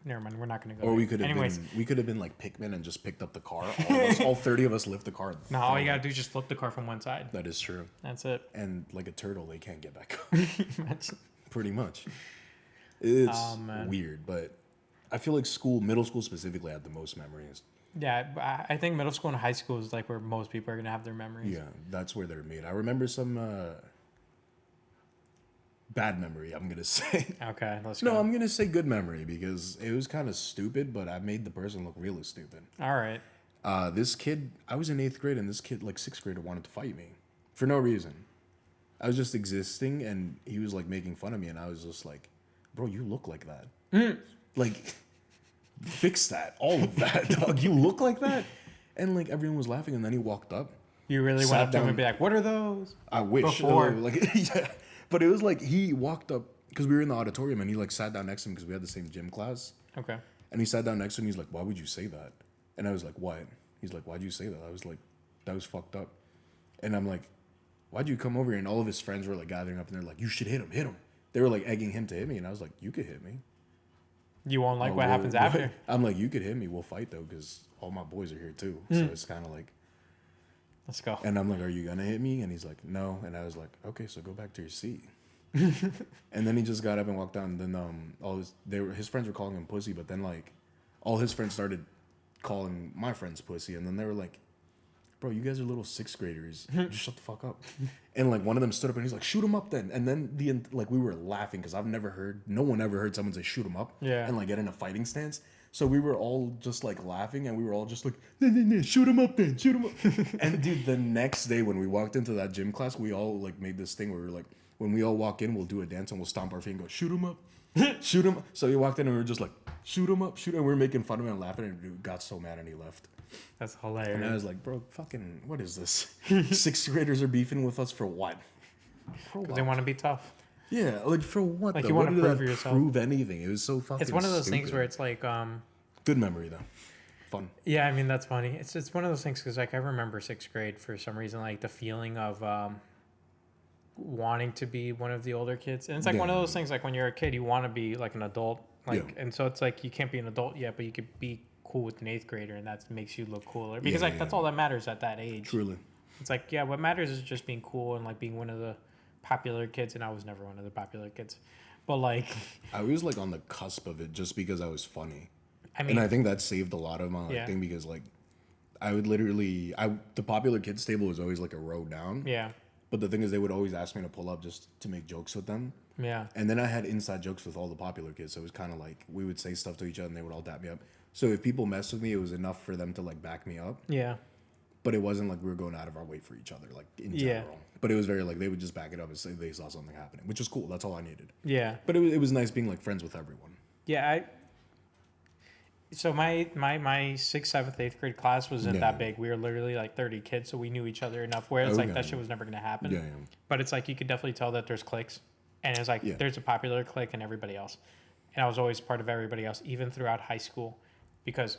never mind, we're not going to go Or there. we could have Anyways, been like Pikmin and just picked up the car. All 30 of us lift the car. no, all you got to do is just flip the car from one side. That is true. That's it. And like a turtle, they can't get back up. Imagine. Pretty much. It's Oh, man. weird, but I feel like middle school specifically, had the most memories. Yeah, but I think middle school and high school is like where most people are going to have their memories. Yeah, that's where they're made. I remember some bad memory, I'm going to say. Okay, let's go. No, I'm going to say good memory because it was kind of stupid, but I made the person look really stupid. All right. This kid, I was in 8th grade, and this kid, like 6th grader, wanted to fight me for no reason. I was just existing, and he was like making fun of me, and I was just like, bro, you look like that. Like, fix that. All of that, dog. You look like that. And like everyone was laughing, and then he walked up. You really went Sat up to him down. and be like, what are those? I wish. Before. Like, yeah. But it was like he walked up because we were in the auditorium, and he like sat down next to him because we had the same gym class. Okay. And he sat down next to him. He's like, why would you say that? And I was like, what? He's like, why'd you say that? I was like, that was fucked up. And I'm like, why'd you come over here? And all of his friends were like gathering up, and they're like, you should hit him. They were like egging him to hit me, and I was like, you could hit me. You won't like Oh, what well, happens after. I'm like, you could hit me. We'll fight though, because all my boys are here too. So it's kind of like, Let's go. and I'm like, are you gonna hit me? And he's like, no. And I was like, okay, so go back to your seat. And then he just got up and walked out. And then his friends were calling him pussy, but then like all his friends started calling my friends pussy, and then they were like, bro, you guys are little 6th graders. Just shut the fuck up. And like one of them stood up and he's like, shoot him up then. And then we were laughing because no one ever heard someone say shoot him up. Yeah. And like get in a fighting stance. So we were all just like laughing, and we were all just like, nah, shoot him up then, shoot him up. And dude, the next day when we walked into that gym class, we all like made this thing where we were like, when we all walk in, we'll do a dance and we'll stomp our feet and go, shoot him up. Shoot him. So he walked in and we were just like, shoot him up, shoot him. We were making fun of him and laughing, and dude got so mad and he left. That's hilarious. And I was like, bro, fucking, what is this? 6th graders are beefing with us for what? For Because they want to be tough. Yeah, like for what? Like though? you What want to did prove that yourself. prove anything? It was so fucking It's one of those stupid. things where it's like, Good memory, though. Fun. yeah, I mean, that's funny. It's one of those things because like I remember 6th grade for some reason, like the feeling of, wanting to be one of the older kids. And it's like one of Yeah. those things, like when you're a kid, you want to be like an adult. Like, Yeah. and so it's like you can't be an adult yet, but you could be cool with an eighth grader, and that makes you look cooler. Because Yeah, like that's yeah. all that matters at that age. Truly. It's like, yeah, what matters is just being cool and like being one of the popular kids. And I was never one of the popular kids, but like, I was like on the cusp of it just because I was funny. I mean, And I think that saved a lot of my like, Yeah. thing because like I would literally the popular kids table was always like a row down. yeah, But the thing is they would always ask me to pull up just to make jokes with them. yeah, And then I had inside jokes with all the popular kids. So it was kind of like we would say stuff to each other and they would all dap me up. So if people messed with me, it was enough for them to like back me up. yeah, But it wasn't like we were going out of our way for each other, like in Yeah. general. But it was very like they would just back it up and say they saw something happening, which was cool. That's all I needed. yeah. But it was nice being like friends with everyone. Yeah, so my 6th, 7th, 8th grade class wasn't Yeah. that big. We were literally like 30 kids, so we knew each other enough where it's like that Okay. shit was never gonna happen. Yeah, yeah. But it's like you could definitely tell that there's cliques, and it's like Yeah. there's a popular clique and everybody else, and I was always part of everybody else, even throughout high school, because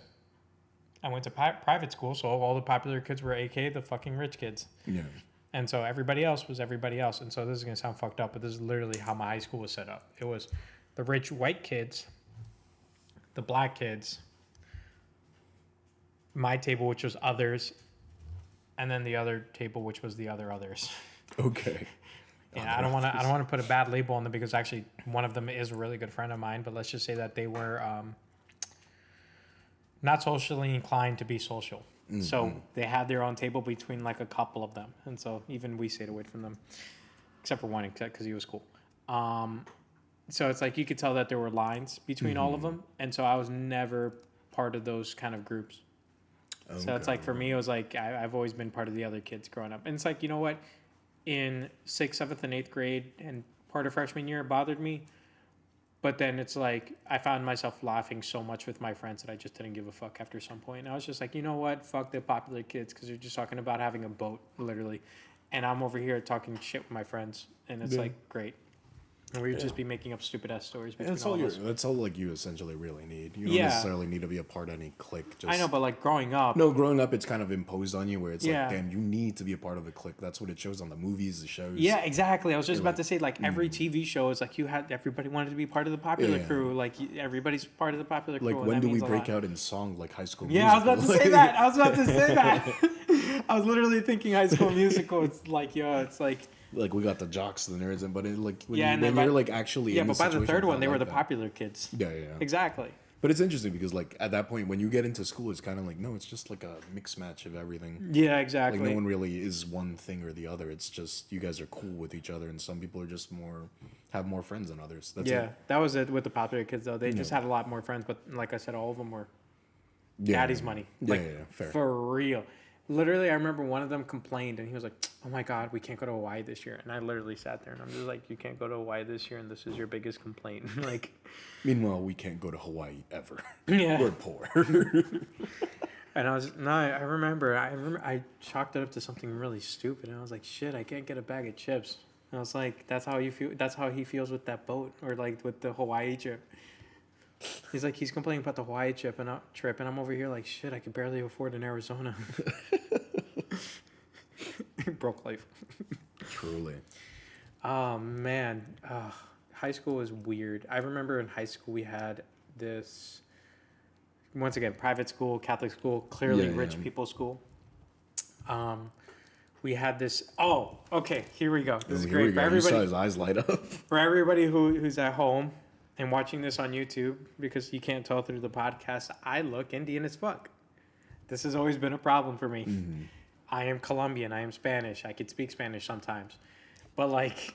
I went to private school, so all the popular kids were AK the fucking rich kids, Yeah. and so everybody else was everybody else, and so this is gonna sound fucked up, but this is literally how my high school was set up. It was the rich white kids, the black kids, my table, which was others, and then the other table, which was the other others. Okay. Yeah, I don't want to put a bad label on them because actually one of them is a really good friend of mine. But let's just say that they were not socially inclined to be social, so they had their own table between like a couple of them, and so even we stayed away from them, except for one, because he was cool. So it's like you could tell that there were lines between all of them, and so I was never part of those kind of groups. So it's like for me, it was like I've always been part of the other kids growing up, and it's like, you know what, in 6th, 7th, and 8th grade, and part of freshman year, it bothered me. But then it's like I found myself laughing so much with my friends that I just didn't give a fuck after some point. And I was just like, you know what, fuck the popular kids, because they're just talking about having a boat, literally, and I'm over here talking shit with my friends, and it's Yeah. like great. And we'd just be making up stupid ass stories between That's all all of us. that's all like you essentially really need. You don't Yeah. necessarily need to be a part of any clique. Just, I know, but like growing up, no, growing up, it's kind of imposed on you where it's Yeah. like, damn, you need to be a part of the clique. That's what it shows on the movies, the shows. yeah, exactly. I was just You're about like, to say, like every TV show is like everybody wanted to be part of the popular Yeah. crew. Like everybody's part of the popular crew. Like, and when that do we means a break lot. out in song like High School Yeah, I was Musical? about to say that. I was about to say that. I was literally thinking High School Musical. It's like, yo, it's like, Like, we got the jocks, the nerds, but it, like, when, Yeah, you, and when then you're by- like actually yeah, in but by the situation, third it's one, not they were like the that. popular kids. Yeah, yeah. Exactly. But it's interesting because, like, at that point, when you get into school, it's kind of like, no, it's just like a mixed match of everything. Yeah, Like, exactly. no one really is one thing or the other. It's just you guys are cool with each other, and some people are just have more friends than others. That's yeah, it. that was it with the popular kids, though. They just Yeah. had a lot more friends, but like I said, all of them were Yeah. daddy's money. Yeah, Like, yeah, fair. for real. Literally, I remember one of them complained, and he was like, "Oh my God, we can't go to Hawaii this year." And I literally sat there, and I'm just like, "You can't go to Hawaii this year, and this is your biggest complaint." Like, Meanwhile, we can't go to Hawaii ever. yeah. We're poor. And I remember I chalked it up to something really stupid, and I was like, "Shit, I can't get a bag of chips." And I was like, "That's how you feel. That's how he feels with that boat, or like with the Hawaii trip." He's like, he's complaining about the Hawaii trip, and I'm over here like, "Shit, I could barely afford an Arizona." Broke life. Truly. Oh man, high school was weird. I remember in high school we had this, once again, private school, Catholic school, clearly Yeah, rich yeah. people school. We had this. Oh, okay. Here we go. This is Here we great for go. You saw everybody. his eyes light up. For everybody who's at home and watching this on YouTube, because you can't tell through the podcast, I look Indian as fuck. This has always been a problem for me. Mm-hmm. I am Colombian. I am Spanish. I could speak Spanish sometimes. But, like,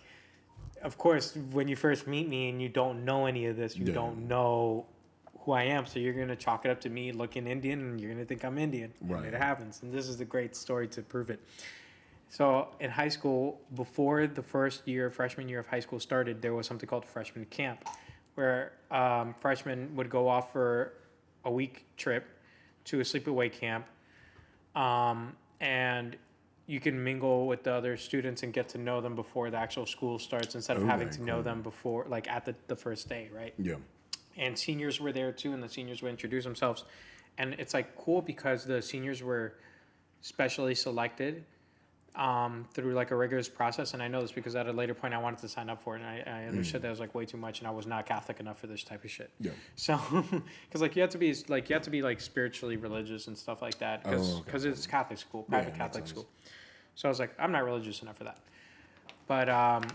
of course, when you first meet me and you don't know any of this, you Yeah. don't know who I am. So you're going to chalk it up to me looking Indian, and you're going to think I'm Indian. Right. And it happens. And this is the great story to prove it. So in high school, before the freshman year of high school started, there was something called freshman camp, where freshmen would go off for a week trip to a sleepaway camp, and you can mingle with the other students and get to know them before the actual school starts, instead of having Okay, to know cool. them before, like at the first day, right? Yeah. And seniors were there too, and the seniors would introduce themselves, and it's like cool because the seniors were specially selected through like a rigorous process. And I know this because at a later point I wanted to sign up for it, and I understood that it was like way too much, and I was not Catholic enough for this type of shit. Yeah. So, because like you have to be like spiritually religious and stuff like that, because it's Catholic school, private Catholic school. So I was like, I'm not religious enough for that. But on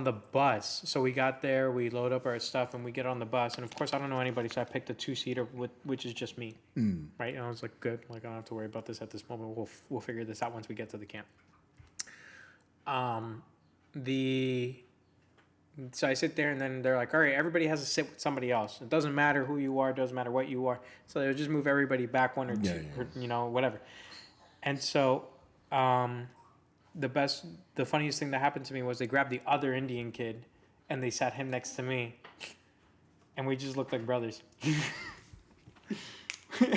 the bus, so we got there, we load up our stuff, and we get on the bus, and of course I don't know anybody, so I picked a 2-seater which is just me, right? And I was like, good, like I don't have to worry about this at this moment. We'll figure this out once we get to the camp. So I sit there, and then they're like, all right, everybody has to sit with somebody else. It doesn't matter who you are, it doesn't matter what you are. So they'll just move everybody back one or two, or, whatever. And so the funniest thing that happened to me was they grabbed the other Indian kid and they sat him next to me, and we just looked like brothers.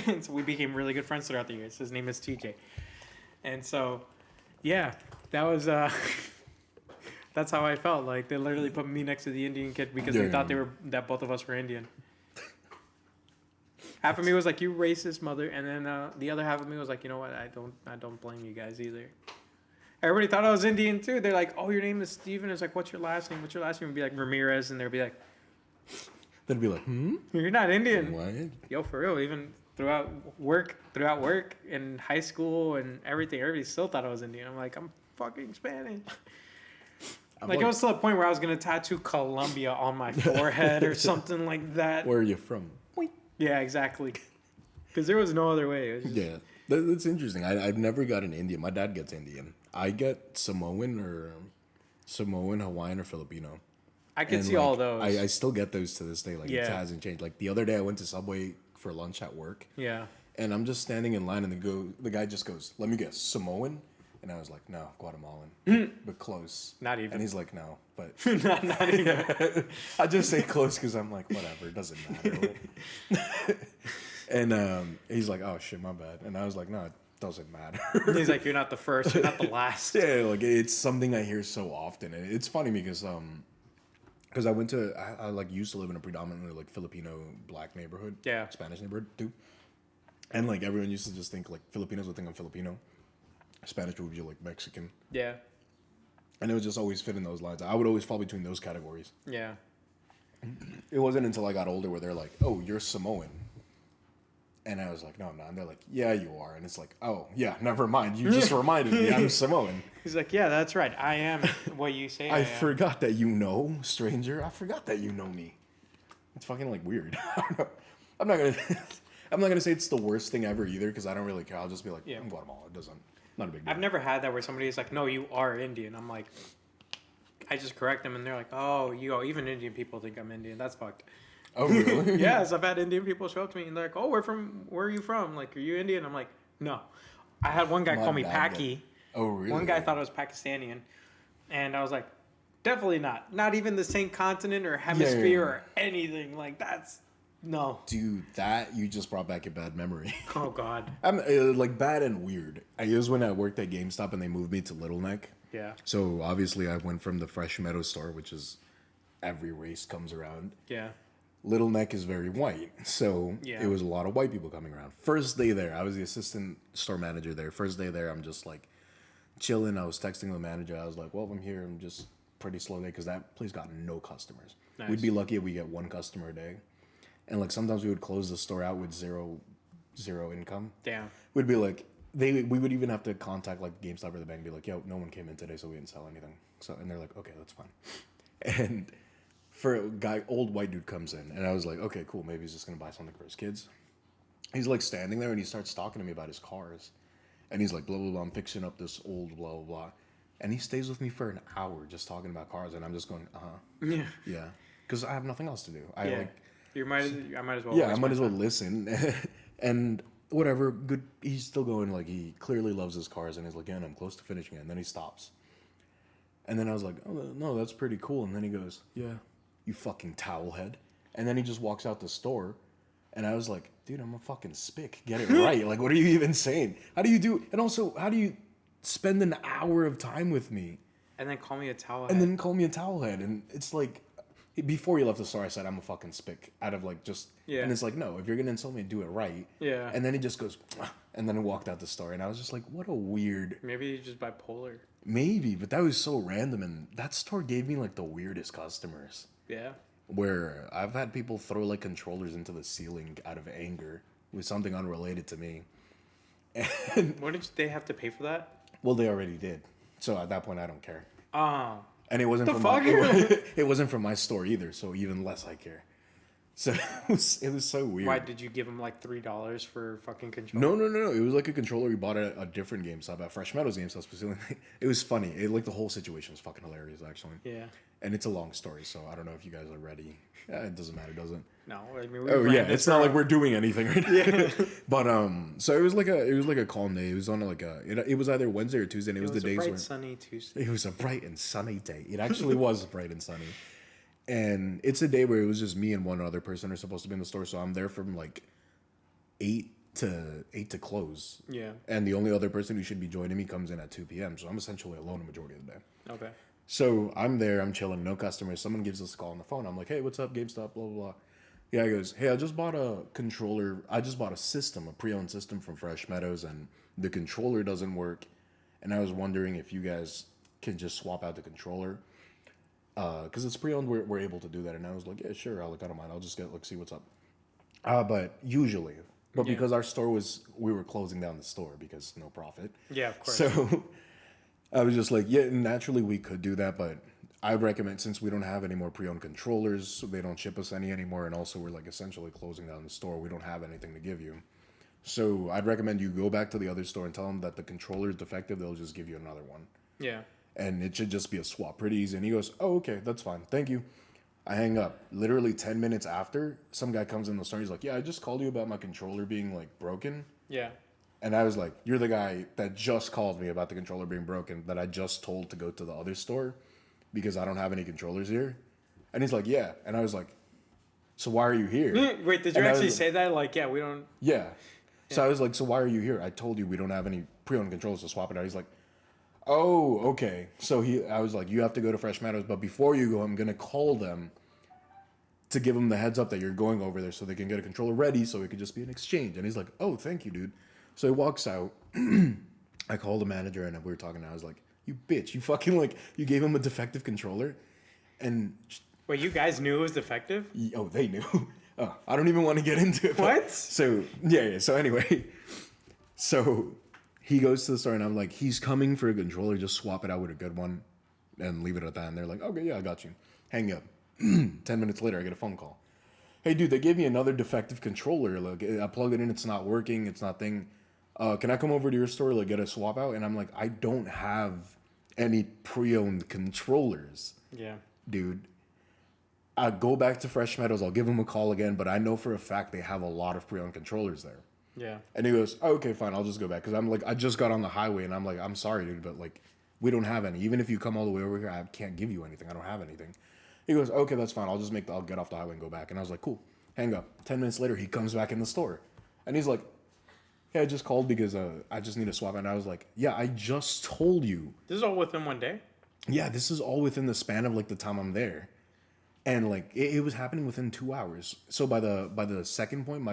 And so we became really good friends throughout the years. His name is TJ. And so, yeah, that was that's how I felt. Like they literally put me next to the Indian kid because they thought that both of us were Indian. Half of me was like, you racist mother, and then the other half of me was like, you know what, I don't blame you guys either. Everybody thought I was Indian too. They're like, oh, your name is Steven. It's like, what's your last name? What's your last name? Would be like Ramirez, and they'd be like, they'd be like, you're not Indian. What? Yo, for real. Even throughout work in high school and everything, everybody still thought I was Indian. I'm like, I'm fucking Spanish. Like, it was to the point where I was going to tattoo Colombia on my forehead or something like that. Where are you from? Yeah, exactly. Because there was no other way. Yeah, that's interesting. I've never got an Indian. My dad gets Indian. I get Samoan, Hawaiian, or Filipino. I can see all those. I still get those to this day. Like, it hasn't changed. Like, the other day I went to Subway for lunch at work. Yeah. And I'm just standing in line, and the guy just goes, let me guess, Samoan? And I was like, no, Guatemalan. But close. Not even. And he's like, no, but... not even. I just say close because I'm like, whatever, it doesn't matter. And he's like, oh, shit, my bad. And I was like, no, it doesn't matter. He's like, you're not the first, you're not the last. Yeah, like, it's something I hear so often. And it's funny because I went to... I like, used to live in a predominantly, like, Filipino black neighborhood. Yeah. Spanish neighborhood, too. And, like, everyone used to just think, like, Filipinos would think I'm Filipino. Spanish would be like Mexican. Yeah. And it would just always fit in those lines. I would always fall between those categories. Yeah. It wasn't until I got older where they're like, oh, you're Samoan. And I was like, no, I'm not. And they're like, yeah, you are. And it's like, oh, yeah, never mind. You just reminded me I'm Samoan. He's like, yeah, that's right. I am what you say I am. Forgot that you know, stranger. I forgot that you know me. It's fucking like weird. I don't know. I'm not gonna say it's the worst thing ever either because I don't really care. I'll just be like, I'm Guatemala. It doesn't. Not a big deal. I've never had that where somebody's like, no, you are Indian. I'm like, I just correct them and they're like, oh, even Indian people think I'm Indian. That's fucked. Oh, really? Yes, I've had Indian people show up to me and they're like, oh, where are you from? Like, are you Indian? I'm like, no. I had one guy call me Paki. Oh, really? One guy thought I was Pakistani. And I was like, definitely not. Not even the same continent or hemisphere or anything. Like, that's... No. Dude, that you just brought back a bad memory. Oh, God. I'm like bad and weird. It was when I worked at GameStop and they moved me to Little Neck. Yeah. So obviously I went from the Fresh Meadow store, which is every race comes around. Yeah. Little Neck is very white. So it was a lot of white people coming around. First day there, I was the assistant store manager there. First day there, I'm just like chilling. I was texting the manager. I was like, well, I'm here. I'm just pretty slow day because that place got no customers. Nice. We'd be lucky if we get one customer a day. And like sometimes we would close the store out with zero income. Damn. We'd be like we would even have to contact like GameStop or the bank and be like, yo, no one came in today, so we didn't sell anything. So and they're like, okay, that's fine. And for a guy, old white dude comes in, and I was like, okay, cool, maybe he's just gonna buy something for his kids. He's like standing there and he starts talking to me about his cars. And he's like, blah blah blah, I'm fixing up this old blah blah blah. And he stays with me for an hour just talking about cars, and I'm just going, Yeah. Yeah. Because I have nothing else to do. I might as well. Yeah, I might as well listen. And whatever, good. He's still going, like, he clearly loves his cars, and he's like, I'm close to finishing it. And then he stops. And then I was like, oh, no, that's pretty cool. And then he goes, yeah, you fucking towel head. And then he just walks out the store. And I was like, dude, I'm a fucking spick. Get it right. Like, what are you even saying? How do you do? And also, how do you spend an hour of time with me? And then call me a towel head. And then call me a towel head. And it's like... before he left the store, I said, I'm a fucking spick out of like just, Yeah. and it's like, no, if you're gonna insult me, do it right. Yeah. And then he just goes, "Mwah," and then he walked out the store, and I was just like, what a weird, Maybe he's just bipolar. maybe, but that was so random, and that store gave me like the weirdest customers. Yeah. Where I've had people throw like controllers into the ceiling out of anger with something unrelated to me. And What did they have to pay for that? well, they already did. So at that point, I don't care. Oh. And it wasn't The from fuck? it wasn't from my store either, so even less I care. So it was so weird. Why did you give him like $3 for fucking control? No. It was like a controller we bought at a different GameStop, at Fresh Meadows GameStop specifically. It was funny. It like the whole situation was fucking hilarious actually. Yeah. And it's a long story, so I don't know if you guys are ready. Yeah, it doesn't matter, does it? No, I mean we Oh ran yeah, this it's not for- like we're doing anything right now. Yeah. But so it was like a calm day. It was on like it was either Wednesday or Tuesday, and it was the a days bright, where sunny Tuesday. it was a bright and sunny day. It actually was bright and sunny. And it's a day where it was just me and one other person are supposed to be in the store, so I'm there from like 8 to close. Yeah. And the only other person who should be joining me comes in at 2 p.m. So I'm essentially alone the majority of the day. Okay. So I'm there, I'm chilling, no customers. Someone gives us a call on the phone. I'm like, hey, what's up, GameStop, blah, blah, blah. Yeah, he goes, hey, I just bought a controller. I just bought a system, a pre-owned system from Fresh Meadows, and the controller doesn't work. And I was wondering if you guys can just swap out the controller. Because it's pre-owned, we're able to do that. And I was like, yeah, sure, I don't mind. I'll just see what's up. But usually, Yeah. because our store we were closing down the store because no profit. Yeah, of course. So I was just like, yeah, naturally we could do that, but I recommend, since we don't have any more pre-owned controllers, so they don't ship us any anymore, and also we're like essentially closing down the store, we don't have anything to give you. So I'd recommend you go back to the other store and tell them that the controller is defective, they'll just give you another one. Yeah. And it should just be a swap, pretty easy. And he goes, oh, okay, that's fine, thank you. I hang up. Literally 10 minutes after, some guy comes in the store, he's like, yeah, I just called you about my controller being like broken. Yeah. And I was like, you're the guy that just called me about the controller being broken that I just told to go to the other store because I don't have any controllers here. And he's like, yeah. And I was like, so why are you here? Wait, did you And I actually was- say that? Like, yeah, we don't. Yeah. So I was like, so why are you here? I told you we don't have any pre-owned controllers to swap it out. He's like, oh, okay. So I was like, you have to go to Fresh Meadows, but before you go, I'm going to call them to give them the heads up that you're going over there so they can get a controller ready so it could just be an exchange. And he's like, oh, thank you, dude. So he walks out. I called the manager and we were talking. And I was like, you bitch, you fucking like, you gave him a defective controller. And Wait, you guys knew it was defective? oh, they knew. Oh, I don't even want to get into it. but- What? So yeah. So anyway, so he goes to the store and I'm like, he's coming for a controller. Just swap it out with a good one, and leave it at that. And they're like, okay, yeah, I got you. Hang up. 10 minutes later, I get a phone call. Hey, dude, they gave me another defective controller. Like, I plugged it in, it's not working, it's not thing. Can I come over to your store, like, get a swap out? And I'm like, I don't have any pre-owned controllers, Yeah. dude. I go back to Fresh Meadows. I'll give them a call again, but I know for a fact they have a lot of pre-owned controllers there. Yeah. And he goes, oh, okay, fine, I'll just go back. Because I'm like, I just got on the highway, and I'm like, I'm sorry, dude, but, like, we don't have any. Even if you come all the way over here, I can't give you anything. I don't have anything. He goes, okay, that's fine. I'll get off the highway and go back. And I was like, cool. Hang up. 10 minutes later, he comes back in the store. And he's like, yeah, I just called because I just need a swap. And I was like, yeah, I just told you. This is all within one day? Yeah, this is all within the span of, like, the time I'm there. And, like, it was happening within 2 hours. So by the second point,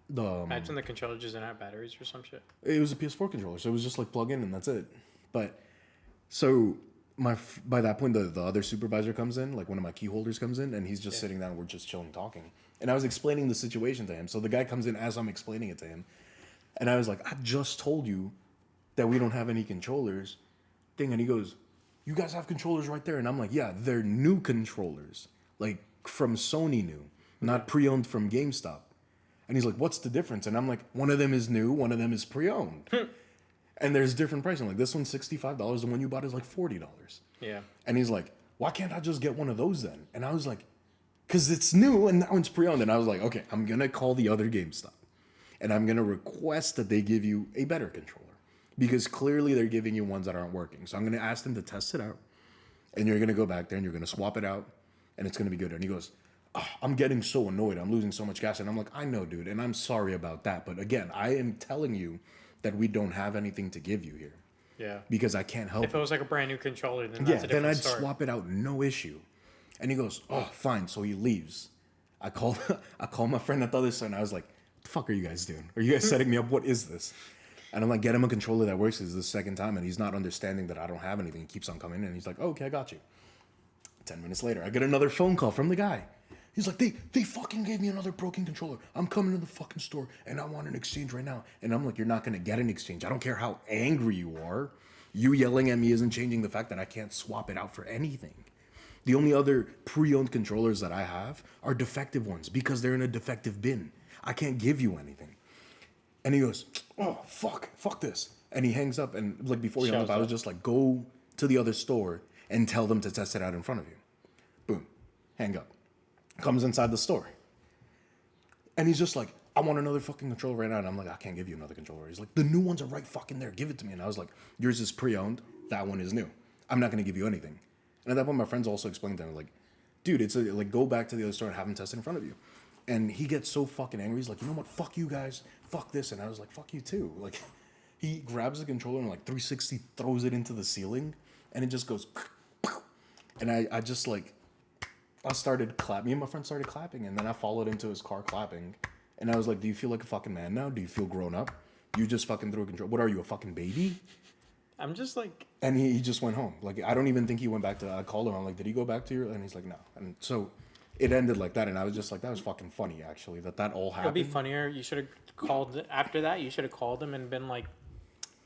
Imagine the controller just didn't have batteries or some shit. it was a PS4 controller. So it was just, like, plug in and that's it. But, so... by that point, the other supervisor comes in, like one of my key holders comes in, and he's just sitting down. We're just chilling, talking. And I was explaining the situation to him. So the guy comes in as I'm explaining it to him. And I was like, I just told you that we don't have any controllers. And he goes, you guys have controllers right there. And I'm like, yeah, they're new controllers. Like from Sony new, not pre-owned from GameStop. And he's like, what's the difference? And I'm like, one of them is new, one of them is pre-owned. And there's different pricing. Like this one's $65. The one you bought is like $40. Yeah. And he's like, why can't I just get one of those then? And I was like, because it's new and that one's pre-owned. And I was like, okay, I'm going to call the other GameStop. And I'm going to request that they give you a better controller. Because clearly they're giving you ones that aren't working. So I'm going to ask them to test it out. And you're going to go back there and you're going to swap it out. And it's going to be good. And he goes, oh, I'm getting so annoyed. I'm losing so much gas. And I'm like, I know, dude. And I'm sorry about that. But again, I am telling you that we don't have anything to give you here. Yeah. Because I can't help If it was like a brand new controller, then that's a then different I'd story. swap it out, no issue. And he goes, oh, fine. So he leaves. I call I call my friend at the other side, and I was like, what the fuck are you guys doing? Are you guys setting me up? What is this? And I'm like, get him a controller that works. This is the second time, and he's not understanding that I don't have anything. He keeps on coming in, and he's like, oh, okay, I got you. 10 minutes later, I get another phone call from the guy. He's like, they fucking gave me another broken controller. I'm coming to the fucking store, and I want an exchange right now. And I'm like, you're not going to get an exchange. I don't care how angry you are. You yelling at me isn't changing the fact that I can't swap it out for anything. The only other pre-owned controllers that I have are defective ones because they're in a defective bin. I can't give you anything. And he goes, oh, fuck this. And he hangs up, and like before he hung up, I was just like, go to the other store and tell them to test it out in front of you. Boom. Hang up. Comes inside the store. And he's just like, I want another fucking controller right now. And I'm like, I can't give you another controller. He's like, the new ones are right fucking there. Give it to me. And I was like, yours is pre-owned. That one is new. I'm not going to give you anything. And at that point, my friends also explained to him, like, dude, it's like, go back to the other store and have them test it in front of you. And he gets so fucking angry. He's like, you know what? Fuck you guys. Fuck this. And I was like, fuck you too. Like, he grabs the controller and like 360 throws it into the ceiling. And it just goes. And I just like, I started clapping. Me and my friend started clapping. And then I followed into his car clapping. And I was like, do you feel like a fucking man now? Do you feel grown up? You just fucking threw a controller. What are you, a fucking baby? I'm just like... And he just went home. Like, I don't even think he went back to... I called him. I'm like, did he go back to your... And he's like, no. And so it ended like that. And I was just like, that was fucking funny, actually, that all happened. It'd be funnier. You should have called... After that, you should have called him and been like,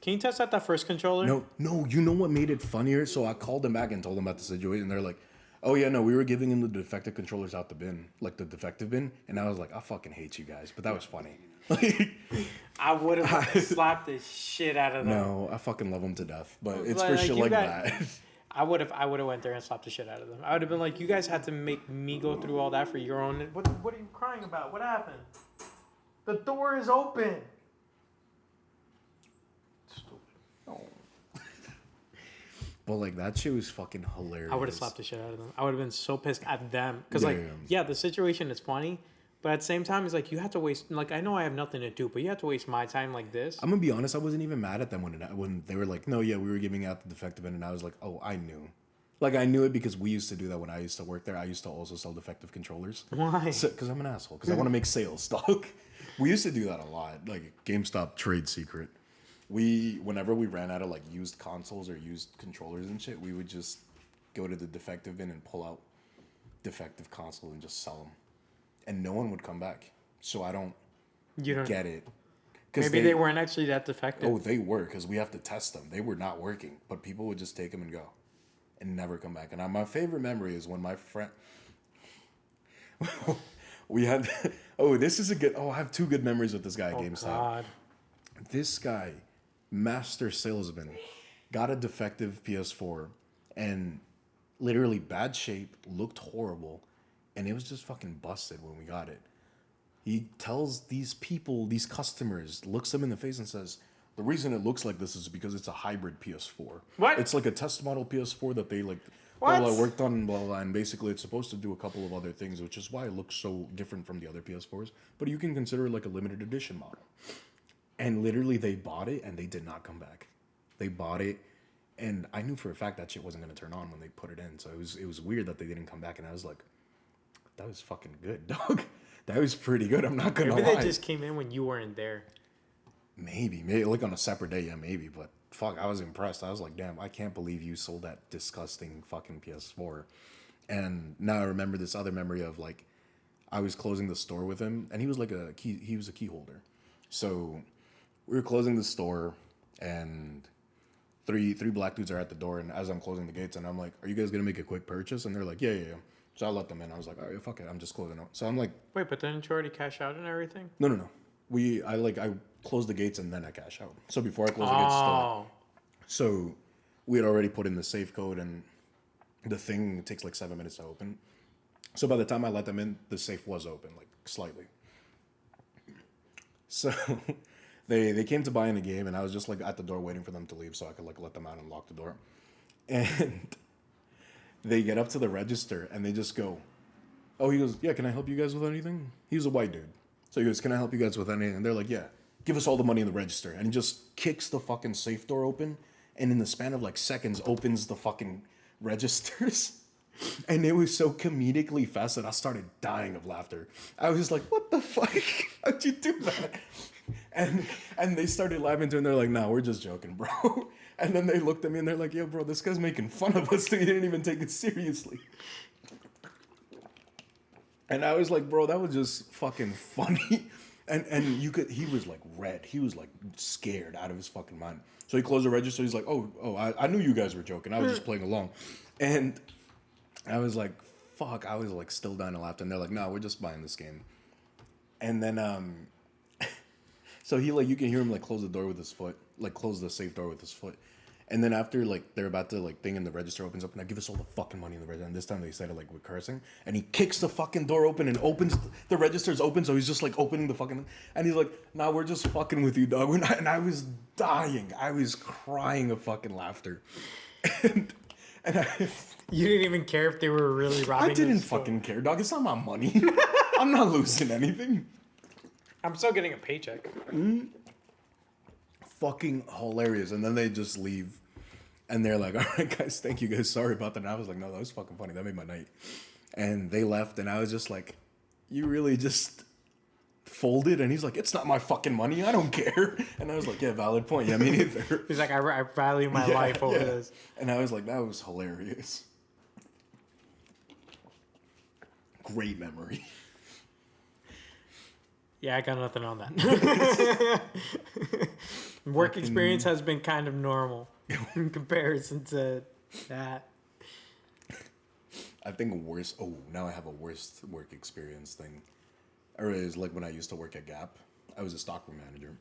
can you test out that first controller? No. You know what made it funnier? So I called them back and told them about the situation. And they're like, oh, yeah, no, we were giving him the defective controllers out the bin. Like, the defective bin. And I was like, I fucking hate you guys. But that was funny. I would have slapped the shit out of them. No, I fucking love them to death. But it's for shit like that. I would have went there and slapped the shit out of them. I would have been like, you guys had to make me go through all that for your own... What are you crying about? What happened? The door is open. Stupid. Oh. But like, that shit was fucking hilarious. I would have slapped the shit out of them. I would have been so pissed at them. Because the situation is funny. But at the same time, it's like, you have to waste... Like, I know I have nothing to do, but you have to waste my time like this. I'm going to be honest, I wasn't even mad at them when they were like, no, yeah, we were giving out the defective bin. And I was like, oh, I knew. Like, I knew it because we used to do that when I used to work there. I used to also sell defective controllers. Why? Because I'm an asshole. Because I want to make sales, dog. We used to do that a lot. Like, GameStop trade secret. Whenever we ran out of, like, used consoles or used controllers and shit, we would just go to the defective bin and pull out defective consoles and just sell them. And no one would come back. So I don't get it. Maybe they weren't actually that defective. Oh, they were, because we have to test them. They were not working. But people would just take them and go. And never come back. And my favorite memory is when my friend... we had... this is a good... I have two good memories with this guy at GameStop. God. This guy, master salesman, got a defective PS4 and literally bad shape, looked horrible. And it was just fucking busted when we got it. He tells these people, these customers, looks them in the face and says, the reason it looks like this is because it's a hybrid PS4. What? It's like a test model PS4 that they worked on and blah, blah, blah. And basically it's supposed to do a couple of other things, which is why it looks so different from the other PS4s. But you can consider it like a limited edition model. And literally they bought it and they did not come back. They bought it. And I knew for a fact that shit wasn't going to turn on when they put it in. So it was weird that they didn't come back. And I was like, that was fucking good, dog. That was pretty good. I'm not gonna lie. Maybe they just came in when you weren't there. Maybe like on a separate day, yeah, maybe. But fuck, I was impressed. I was like, damn, I can't believe you sold that disgusting fucking PS4. And now I remember this other memory of like, I was closing the store with him, and he was like he was a key holder. So we were closing the store, and three black dudes are at the door, and as I'm closing the gates, and I'm like, are you guys gonna make a quick purchase? And they're like, yeah. So I let them in. I was like, all right, fuck it. I'm just closing out. So I'm like... Wait, but didn't you already cash out and everything? No. I closed the gates and then I cash out. So before I closed the gates... So we had already put in the safe code and the thing takes like 7 minutes to open. So by the time I let them in, the safe was open, like slightly. So they came to buy in a game and I was just like at the door waiting for them to leave so I could like let them out and lock the door. And... they get up to the register and they just go, oh, he goes, yeah, can I help you guys with anything? He was a white dude. So he goes, can I help you guys with anything? And they're like, yeah, give us all the money in the register. And he just kicks the fucking safe door open. And in the span of like seconds, opens the fucking registers. And it was so comedically fast that I started dying of laughter. I was like, what the fuck? How'd you do that? And they started laughing too, and they're like, nah, we're just joking, bro. And then they looked at me and they're like, yo, bro, this guy's making fun of us. He didn't even take it seriously. And I was like, bro, that was just fucking funny. And you could, he was like red. He was like scared out of his fucking mind. So he closed the register. He's like, I knew you guys were joking. I was just playing along. And I was like, fuck. I was like still dying to laugh. And they're like, no, we're just buying this game. And then, so he like, you can hear him like close the door with his foot, like close the safe door with his foot. And then after, like, they're about to, like, thing in the register opens up, and I give us all the fucking money in the register. And this time they said it, like, with cursing. And he kicks the fucking door open and opens, the register's open, so he's just, like, opening the fucking, and he's like, nah, we're just fucking with you, dog. We're not, and I was dying. I was crying of fucking laughter. And You didn't even care if they were really robbing I didn't fucking care, dog. It's not my money. I'm not losing anything. I'm still getting a paycheck. Fucking hilarious. And then they just leave. And they're like, all right, guys, thank you guys. Sorry about that. And I was like, no, that was fucking funny. That made my night. And they left. And I was just like, you really just folded? And he's like, it's not my fucking money. I don't care. And I was like, yeah, valid point. Yeah, me neither. He's like, I value my life over this. And I was like, that was hilarious. Great memory. Yeah, I got nothing on that. Work experience has been kind of normal in comparison to that. I think now I have a worst work experience thing. Or is like when I used to work at Gap. I was a stockroom manager.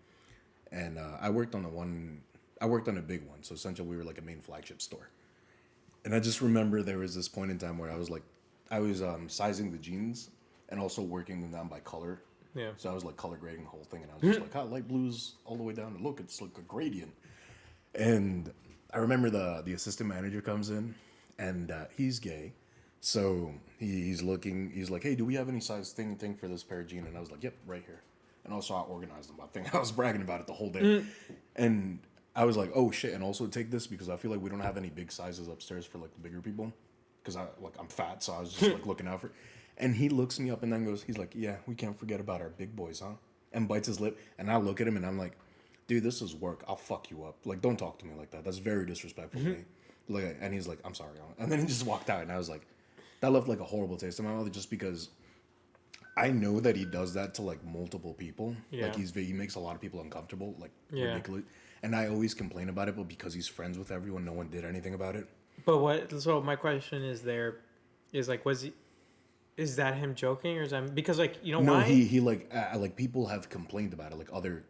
And I worked on a big one. So essentially we were like a main flagship store. And I just remember there was this point in time where I was sizing the jeans and also working them down by color. Yeah. So I was like color grading the whole thing, and I was just like, light blues all the way down. And look, it's like a gradient. And I remember the assistant manager comes in, and he's gay. So he's looking, he's like, hey, do we have any size thing for this pair of jeans? And I was like, yep, right here. And also I organized them. I think I was bragging about it the whole day. And I was like, oh shit, and also take this because I feel like we don't have any big sizes upstairs for like the bigger people. Because I'm fat, so I was just like looking out for it. And he looks me up and then goes, he's like, yeah, we can't forget about our big boys, huh? And bites his lip. And I look at him and I'm like, dude, this is work. I'll fuck you up. Like, don't talk to me like that. That's very disrespectful to me. Like, and he's like, I'm sorry. And then he just walked out. And I was like, that left like a horrible taste in my mouth just because I know that he does that to like multiple people. Yeah. Like he makes a lot of people uncomfortable, like ridiculous. And I always complain about it, but because he's friends with everyone, no one did anything about it. But so my question is like, is that him joking or is that because like why? No, he like people have complained about it, like other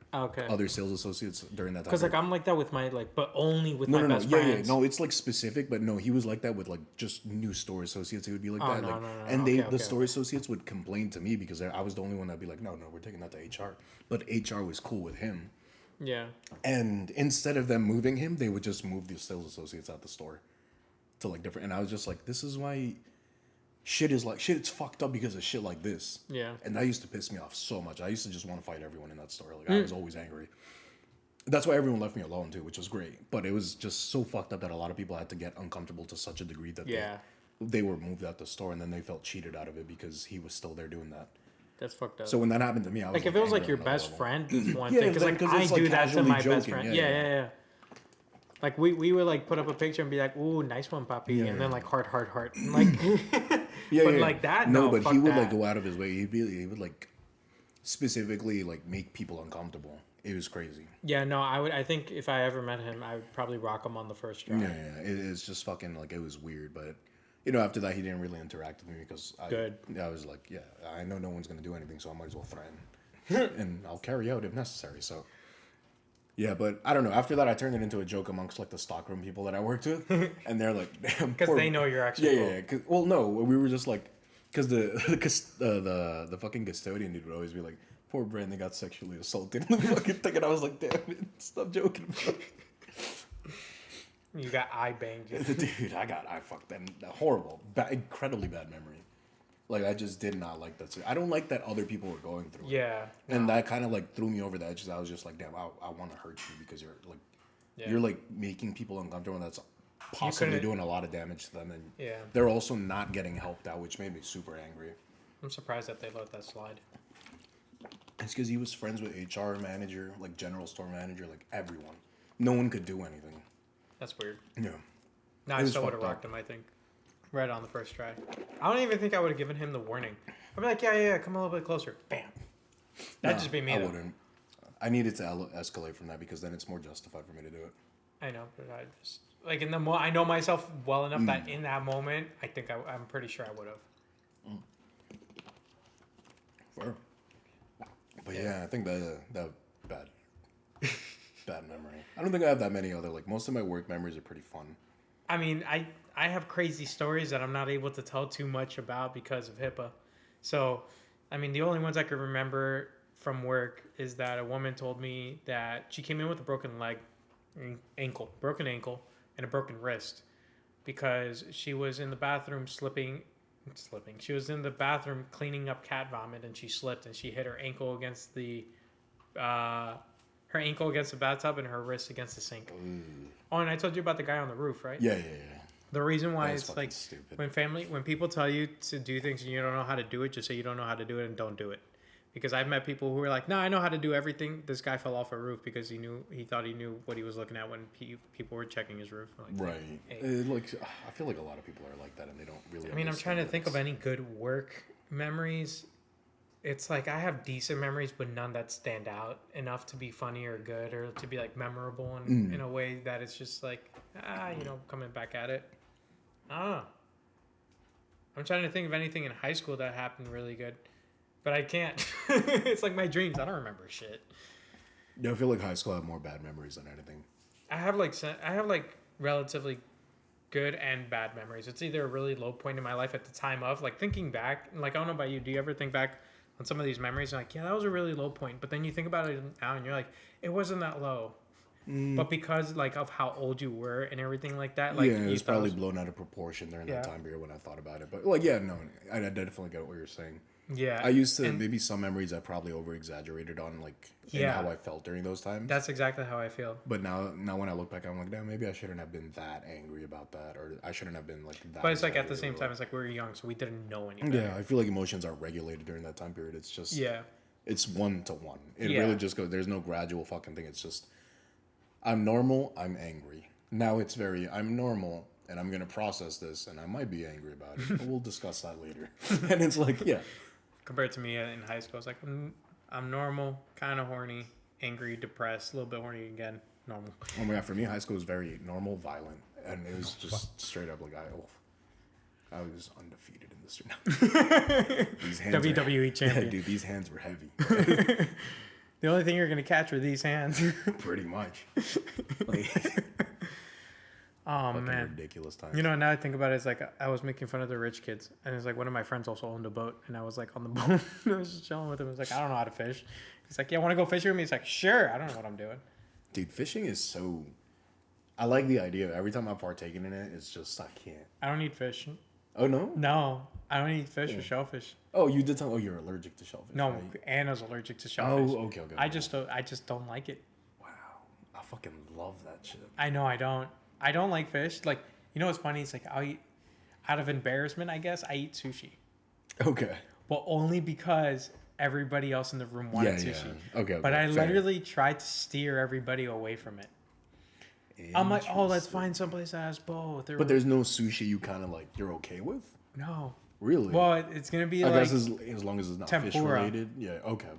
sales associates during that time. Because like I'm like that with my but only with my best friends. No, it's like specific, but no, he was like that with like just new store associates. He would be like that, and the store associates would complain to me because I was the only one that'd be like, no, we're taking that to HR. But HR was cool with him. Yeah. And instead of them moving him, they would just move the sales associates out the store to like different. And I was just like, this is why. Shit's fucked up because of shit like this. Yeah. And that used to piss me off so much. I used to just want to fight everyone in that store. Like, I was always angry. That's why everyone left me alone, too, which was great. But it was just so fucked up that a lot of people had to get uncomfortable to such a degree that they were moved out the store and then they felt cheated out of it because he was still there doing that. That's fucked up. So when that happened to me, I was like if it was like your best friend, it's one thing. Because like I it's do like that to my joking. best friend. Yeah. Like we would like put up a picture and be like, "Ooh, nice one, puppy," and then like heart, and like, like that. No, but he would that. like go out of his way. He would like specifically like make people uncomfortable. It was crazy. Yeah, no, I think if I ever met him, I would probably rock him on the first try. Yeah. It's just fucking like it was weird, but after that he didn't really interact with me because I was like, yeah, I know no one's gonna do anything, so I might as well threaten, and I'll carry out if necessary. So. Yeah, but I don't know. After that, I turned it into a joke amongst like the stockroom people that I worked with, and they're like, because they know you're actually cool. Well, no, we were just like, because the fucking custodian dude would always be like, poor Brandon got sexually assaulted in the fucking thing, and I was like, damn it, stop joking about it. You got eye banged, dude. I fucked that horrible, incredibly bad memory. Like, I just did not like that. I don't like that other people were going through it. Yeah. And that kind of, like, threw me over the edge. I was just like, damn, I want to hurt you because you're, like, you're, like, making people uncomfortable. And that's possibly doing a lot of damage to them, and Yeah. they're also not getting helped out, which made me super angry. I'm surprised that they let that slide. It's because he was friends with HR manager, like general store manager, like everyone. No one could do anything. That's weird. Yeah. No, It I was still would have fucked rocked him, I think. Right on the first try. I don't even think I would have given him the warning. I'd be like, yeah, come a little bit closer. Bam. That'd just be me, I though. wouldn't. I needed to escalate from that because then it's more justified for me to do it. I know, but I just... Like, I know myself well enough that in that moment, I think I'm pretty sure I would have. Fair. But yeah, I think that bad memory. I don't think I have that many other, like, most of my work memories are pretty fun. I mean, I have crazy stories that I'm not able to tell too much about because of HIPAA. So, I mean, the only ones I could remember from work is that a woman told me that she came in with a broken ankle, and a broken wrist because she was in the bathroom slipping. She was in the bathroom cleaning up cat vomit and she slipped and she hit her ankle against the bathtub and her wrist against the sink. Ooh. Oh, and I told you about the guy on the roof, right? Yeah. The reason why That was it's like stupid. when people tell you to do things and you don't know how to do it, just say you don't know how to do it and don't do it. Because I've met people who are like, no, I know how to do everything. This guy fell off a roof because he thought he knew what he was looking at when people were checking his roof. Like, Right. hey. I feel like a lot of people are like that and they don't really. I mean, I'm trying to think of any good work memories. It's like I have decent memories, but none that stand out enough to be funny or good or to be like memorable in a way that it's just like, coming back at it. I don't know. I'm trying to think of anything in high school that happened really good, but I can't. It's like my dreams. I don't remember shit. Yeah, I feel like high school had more bad memories than anything. I have like relatively good and bad memories. It's either a really low point in my life at the time of like thinking back. Like I don't know about you. Do you ever think back on some of these memories? And like, yeah, that was a really low point. But then you think about it now, and you're like, it wasn't that low. But because like of how old you were and everything like that, like it was probably blown out of proportion during that time period when I thought about it. But like, yeah, no, I definitely get what you're saying. Yeah, I used to maybe some memories I probably over exaggerated on, like how I felt during those times. That's exactly how I feel. But now when I look back, I'm like, damn, maybe I shouldn't have been that angry about that, or I shouldn't have been like that. But it's like at the same time, it's like we were young, so we didn't know anything. Yeah, I feel like emotions are regulated during that time period. It's just it's 1-to-1. It really just goes. There's no gradual fucking thing. It's just I'm normal. I'm angry. Now it's I'm normal. And I'm going to process this, and I might be angry about it. But we'll discuss that later. And it's like, yeah. Compared to me in high school, I was like, I'm normal, kind of horny, angry, depressed, a little bit horny again, normal. Oh my God, for me, high school was very normal, violent. And it was just straight up like, I was undefeated in this. These hands WWE champion. Yeah, dude, these hands were heavy. The only thing you're going to catch are these hands. Pretty much. Oh man, ridiculous times. You know, now I think about it, it's like I was making fun of the rich kids, and it's like one of my friends also owned a boat, and I was like on the boat, I was just chilling with him. I was like, I don't know how to fish. He's like, yeah, want to go fishing with me? He's like, sure. I don't know what I'm doing. Dude, fishing is so. I like the idea. Every time I've partaken in it, it's just I can't. I don't eat fish. Oh no? No, I don't eat fish or shellfish. Oh, you did tell. Oh, you're allergic to shellfish. No, right? Anna's allergic to shellfish. Oh, okay. I just don't like it. Wow, I fucking love that shit. I know I don't like fish. Like, you know what's funny? It's like I'll eat, out of embarrassment, I guess, I eat sushi. Okay. But only because everybody else in the room wanted sushi. Okay. But I literally tried to steer everybody away from it. I'm like, oh, let's find someplace that has both. But there's no sushi you kind of like, you're okay with? No. Really? Well, it's going to be I like... guess as long as it's not tempura. fish related. Yeah, okay.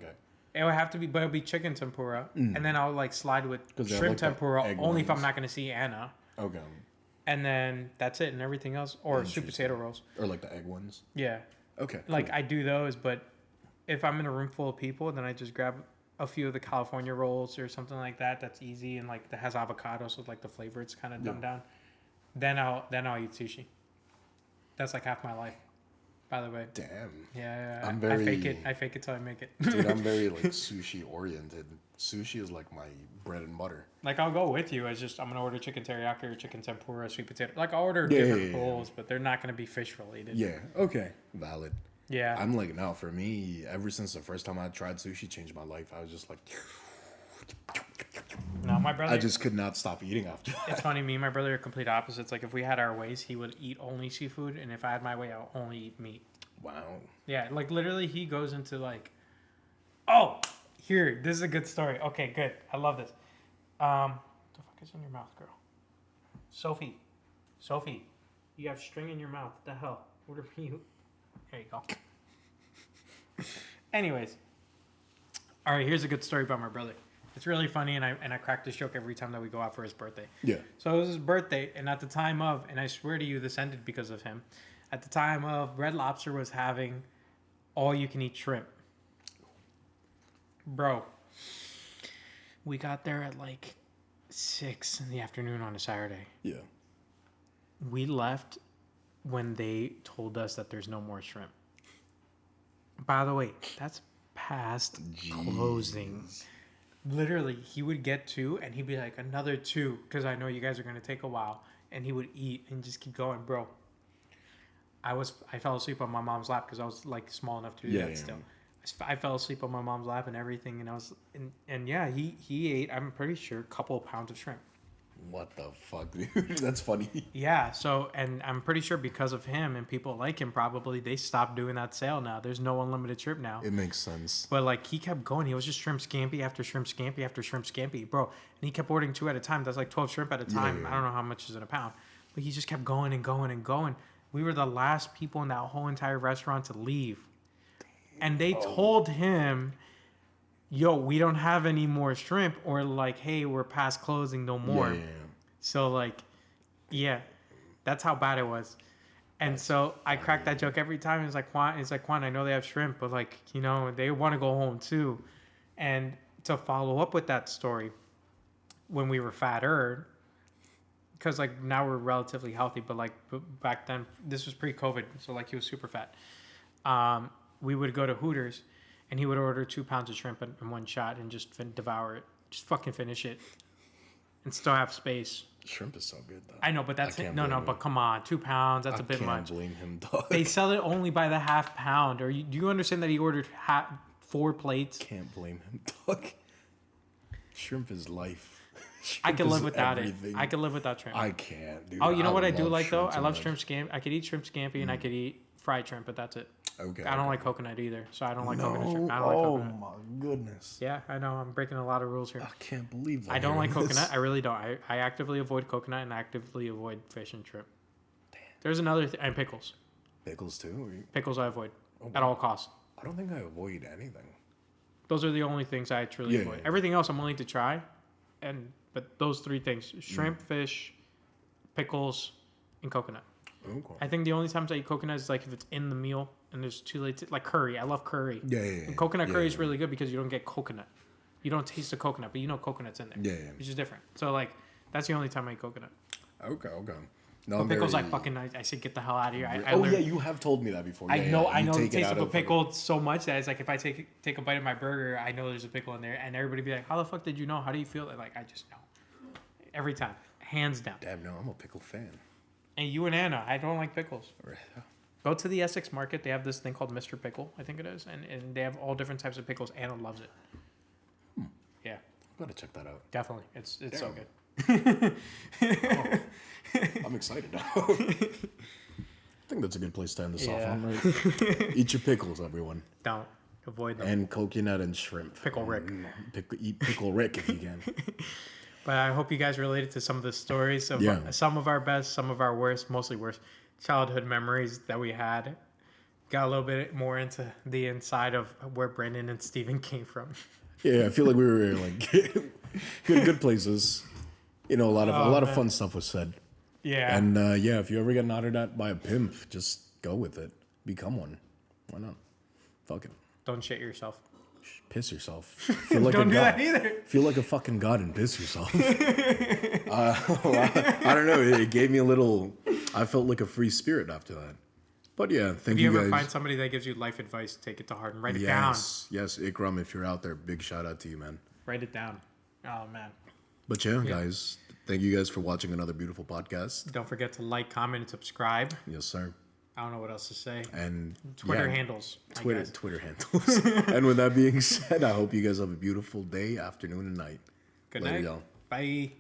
It would have to be, but it'll be chicken tempura. And then I'll like slide with shrimp like tempura only if I'm not going to see Anna. Okay. And then that's it, and everything else. Or sweet potato rolls. Or like the egg ones? Yeah. Okay. Cool. Like I do those, but if I'm in a room full of people, then I just grab a few of the California rolls or something like that. That's easy and like that has avocado, so like the flavor it's kind of dumbed down. Then I'll eat sushi. That's like half my life, by the way. Damn. Yeah. I'm very. I fake it till I make it. Dude, I'm very like sushi oriented. Sushi is like my bread and butter. Like I'll go with you. It's just I'm gonna order chicken teriyaki or chicken tempura, sweet potato. Like I'll order different bowls, but they're not gonna be fish related. Yeah. Okay. Valid. Yeah. I'm like, no, for me, ever since the first time I tried sushi changed my life, I was just like... No, my brother. I just could not stop eating after that. It's funny. Me and my brother are complete opposites. Like if we had our ways, he would eat only seafood, and if I had my way, I would only eat meat. Wow. Yeah, like literally, he goes into like, oh, here, this is a good story. Okay, good. I love this. What the fuck is in your mouth, girl? Sophie, you have string in your mouth. What the hell? What are you? There you go. Anyways, all right. Here's a good story about my brother. It's really funny, and I crack this joke every time that we go out for his birthday. Yeah. So it was his birthday, and at the time of, and I swear to you, this ended because of him. At the time of, Red Lobster was having all-you-can-eat shrimp. Bro, we got there at like 6 in the afternoon on a Saturday. Yeah. We left when they told us that there's no more shrimp. By the way, that's past closing. Literally, he would get 2 and he'd be like, another 2, because I know you guys are going to take a while. And he would eat and just keep going, bro. I fell asleep on my mom's lap because I was like small enough to do that still. I fell asleep on my mom's lap and everything, and yeah, he ate, I'm pretty sure, a couple of pounds of shrimp. What the fuck, dude? That's funny. Yeah, so, and I'm pretty sure because of him and people like him, probably they stopped doing that sale now. There's no unlimited shrimp now. It makes sense. But like he kept going. He was just shrimp scampi after shrimp scampi after shrimp scampi, bro. And he kept ordering 2 at a time. That's like 12 shrimp at a time. I don't know how much is in a pound, but he just kept going and going and going. We were the last people in that whole entire restaurant to leave. And they told him, yo, we don't have any more shrimp, or like, hey, we're past closing, no more. Yeah. So like, yeah, that's how bad it was. And so I crack that joke every time. It's like, Juan, I know they have shrimp, but like, you know, they want to go home too. And to follow up with that story, when we were fatter, because like now we're relatively healthy, but like back then, this was pre-COVID, so like he was super fat. We would go to Hooters, and he would order 2 pounds of shrimp in one shot and just devour it, just fucking finish it, and still have space. Shrimp is so good, though. I know, but that's it. No, but come on, 2 pounds, that's a bit much. I can't blame him, dog. They sell it only by the half pound. Do you understand that he ordered 4 plates? Can't blame him, dog. Shrimp is life. Shrimp I could live without everything. it. I could live without shrimp. I can't, dude. Oh, you know what I do love like though? shrimp I so love much. shrimp scampi. I could eat shrimp scampi and I could eat fried shrimp, but that's it. Okay. I don't like coconut either, so I don't like coconut shrimp. I don't like coconut. My goodness. Yeah, I know. I'm breaking a lot of rules here. I can't believe that. I don't like coconut. I really don't. I actively avoid coconut and actively avoid fish and shrimp. Damn. There's another and pickles. Pickles too? Pickles I avoid at all costs. I don't think I avoid anything. Those are the only things I truly avoid. Yeah. Everything else I'm willing to try, but those 3 things: shrimp, fish, pickles, and coconut. Okay. I think the only times I eat coconut is like if it's in the meal and there's too late to, like curry. I love curry. Yeah. And coconut curry is really good because you don't get coconut. You don't taste the coconut, but you know coconut's in there. Yeah. Which is different. So like that's the only time I eat coconut. Okay. No, But pickles, I say get the hell out of here. You have told me that before. I know You the take it taste out of a pickle so much that it's like if I take a bite of my burger, I know there's a pickle in there, and everybody be like, "How the fuck did you know? How do you feel?" Like I just know. Every time, hands down. Damn, no, I'm a pickle fan. And you and Anna, I don't like pickles. Go to the Essex Market. They have this thing called Mr. Pickle, I think it is, and they have all different types of pickles. Anna loves it. Yeah, I'm gonna check that out. definitely. It's so good. I'm excited now. I think that's a good place to end this off on. Right? Eat your pickles, everyone. Don't avoid them. And coconut and shrimp. Pickle Rick. Eat pickle Rick if you can. But I hope you guys related to some of the stories of some of our best, some of our worst, mostly worst childhood memories that we had. Got a little bit more into the inside of where Brendan and Steven came from. Yeah, I feel like we were like good places. You know, a lot of fun stuff was said. Yeah. And if you ever get nodded at by a pimp, just go with it. Become one. Why not? Fuck it. Don't shit yourself. Piss yourself. Feel like Don't do god. that either. Feel like a fucking god and piss yourself. I don't know. It gave me a little. I felt like a free spirit after that. But yeah, thank you guys. If you ever find somebody that gives you life advice, take it to heart and write it down. Yes, Ikram, if you're out there, big shout out to you, man. Write it down. Oh man. But yeah, guys, thank you guys for watching another beautiful podcast. Don't forget to like, comment, and subscribe. Yes, sir. I don't know what else to say. And Twitter handles. Twitter handles. And with that being said, I hope you guys have a beautiful day, afternoon, and night. Good Later, night. y'all. Bye.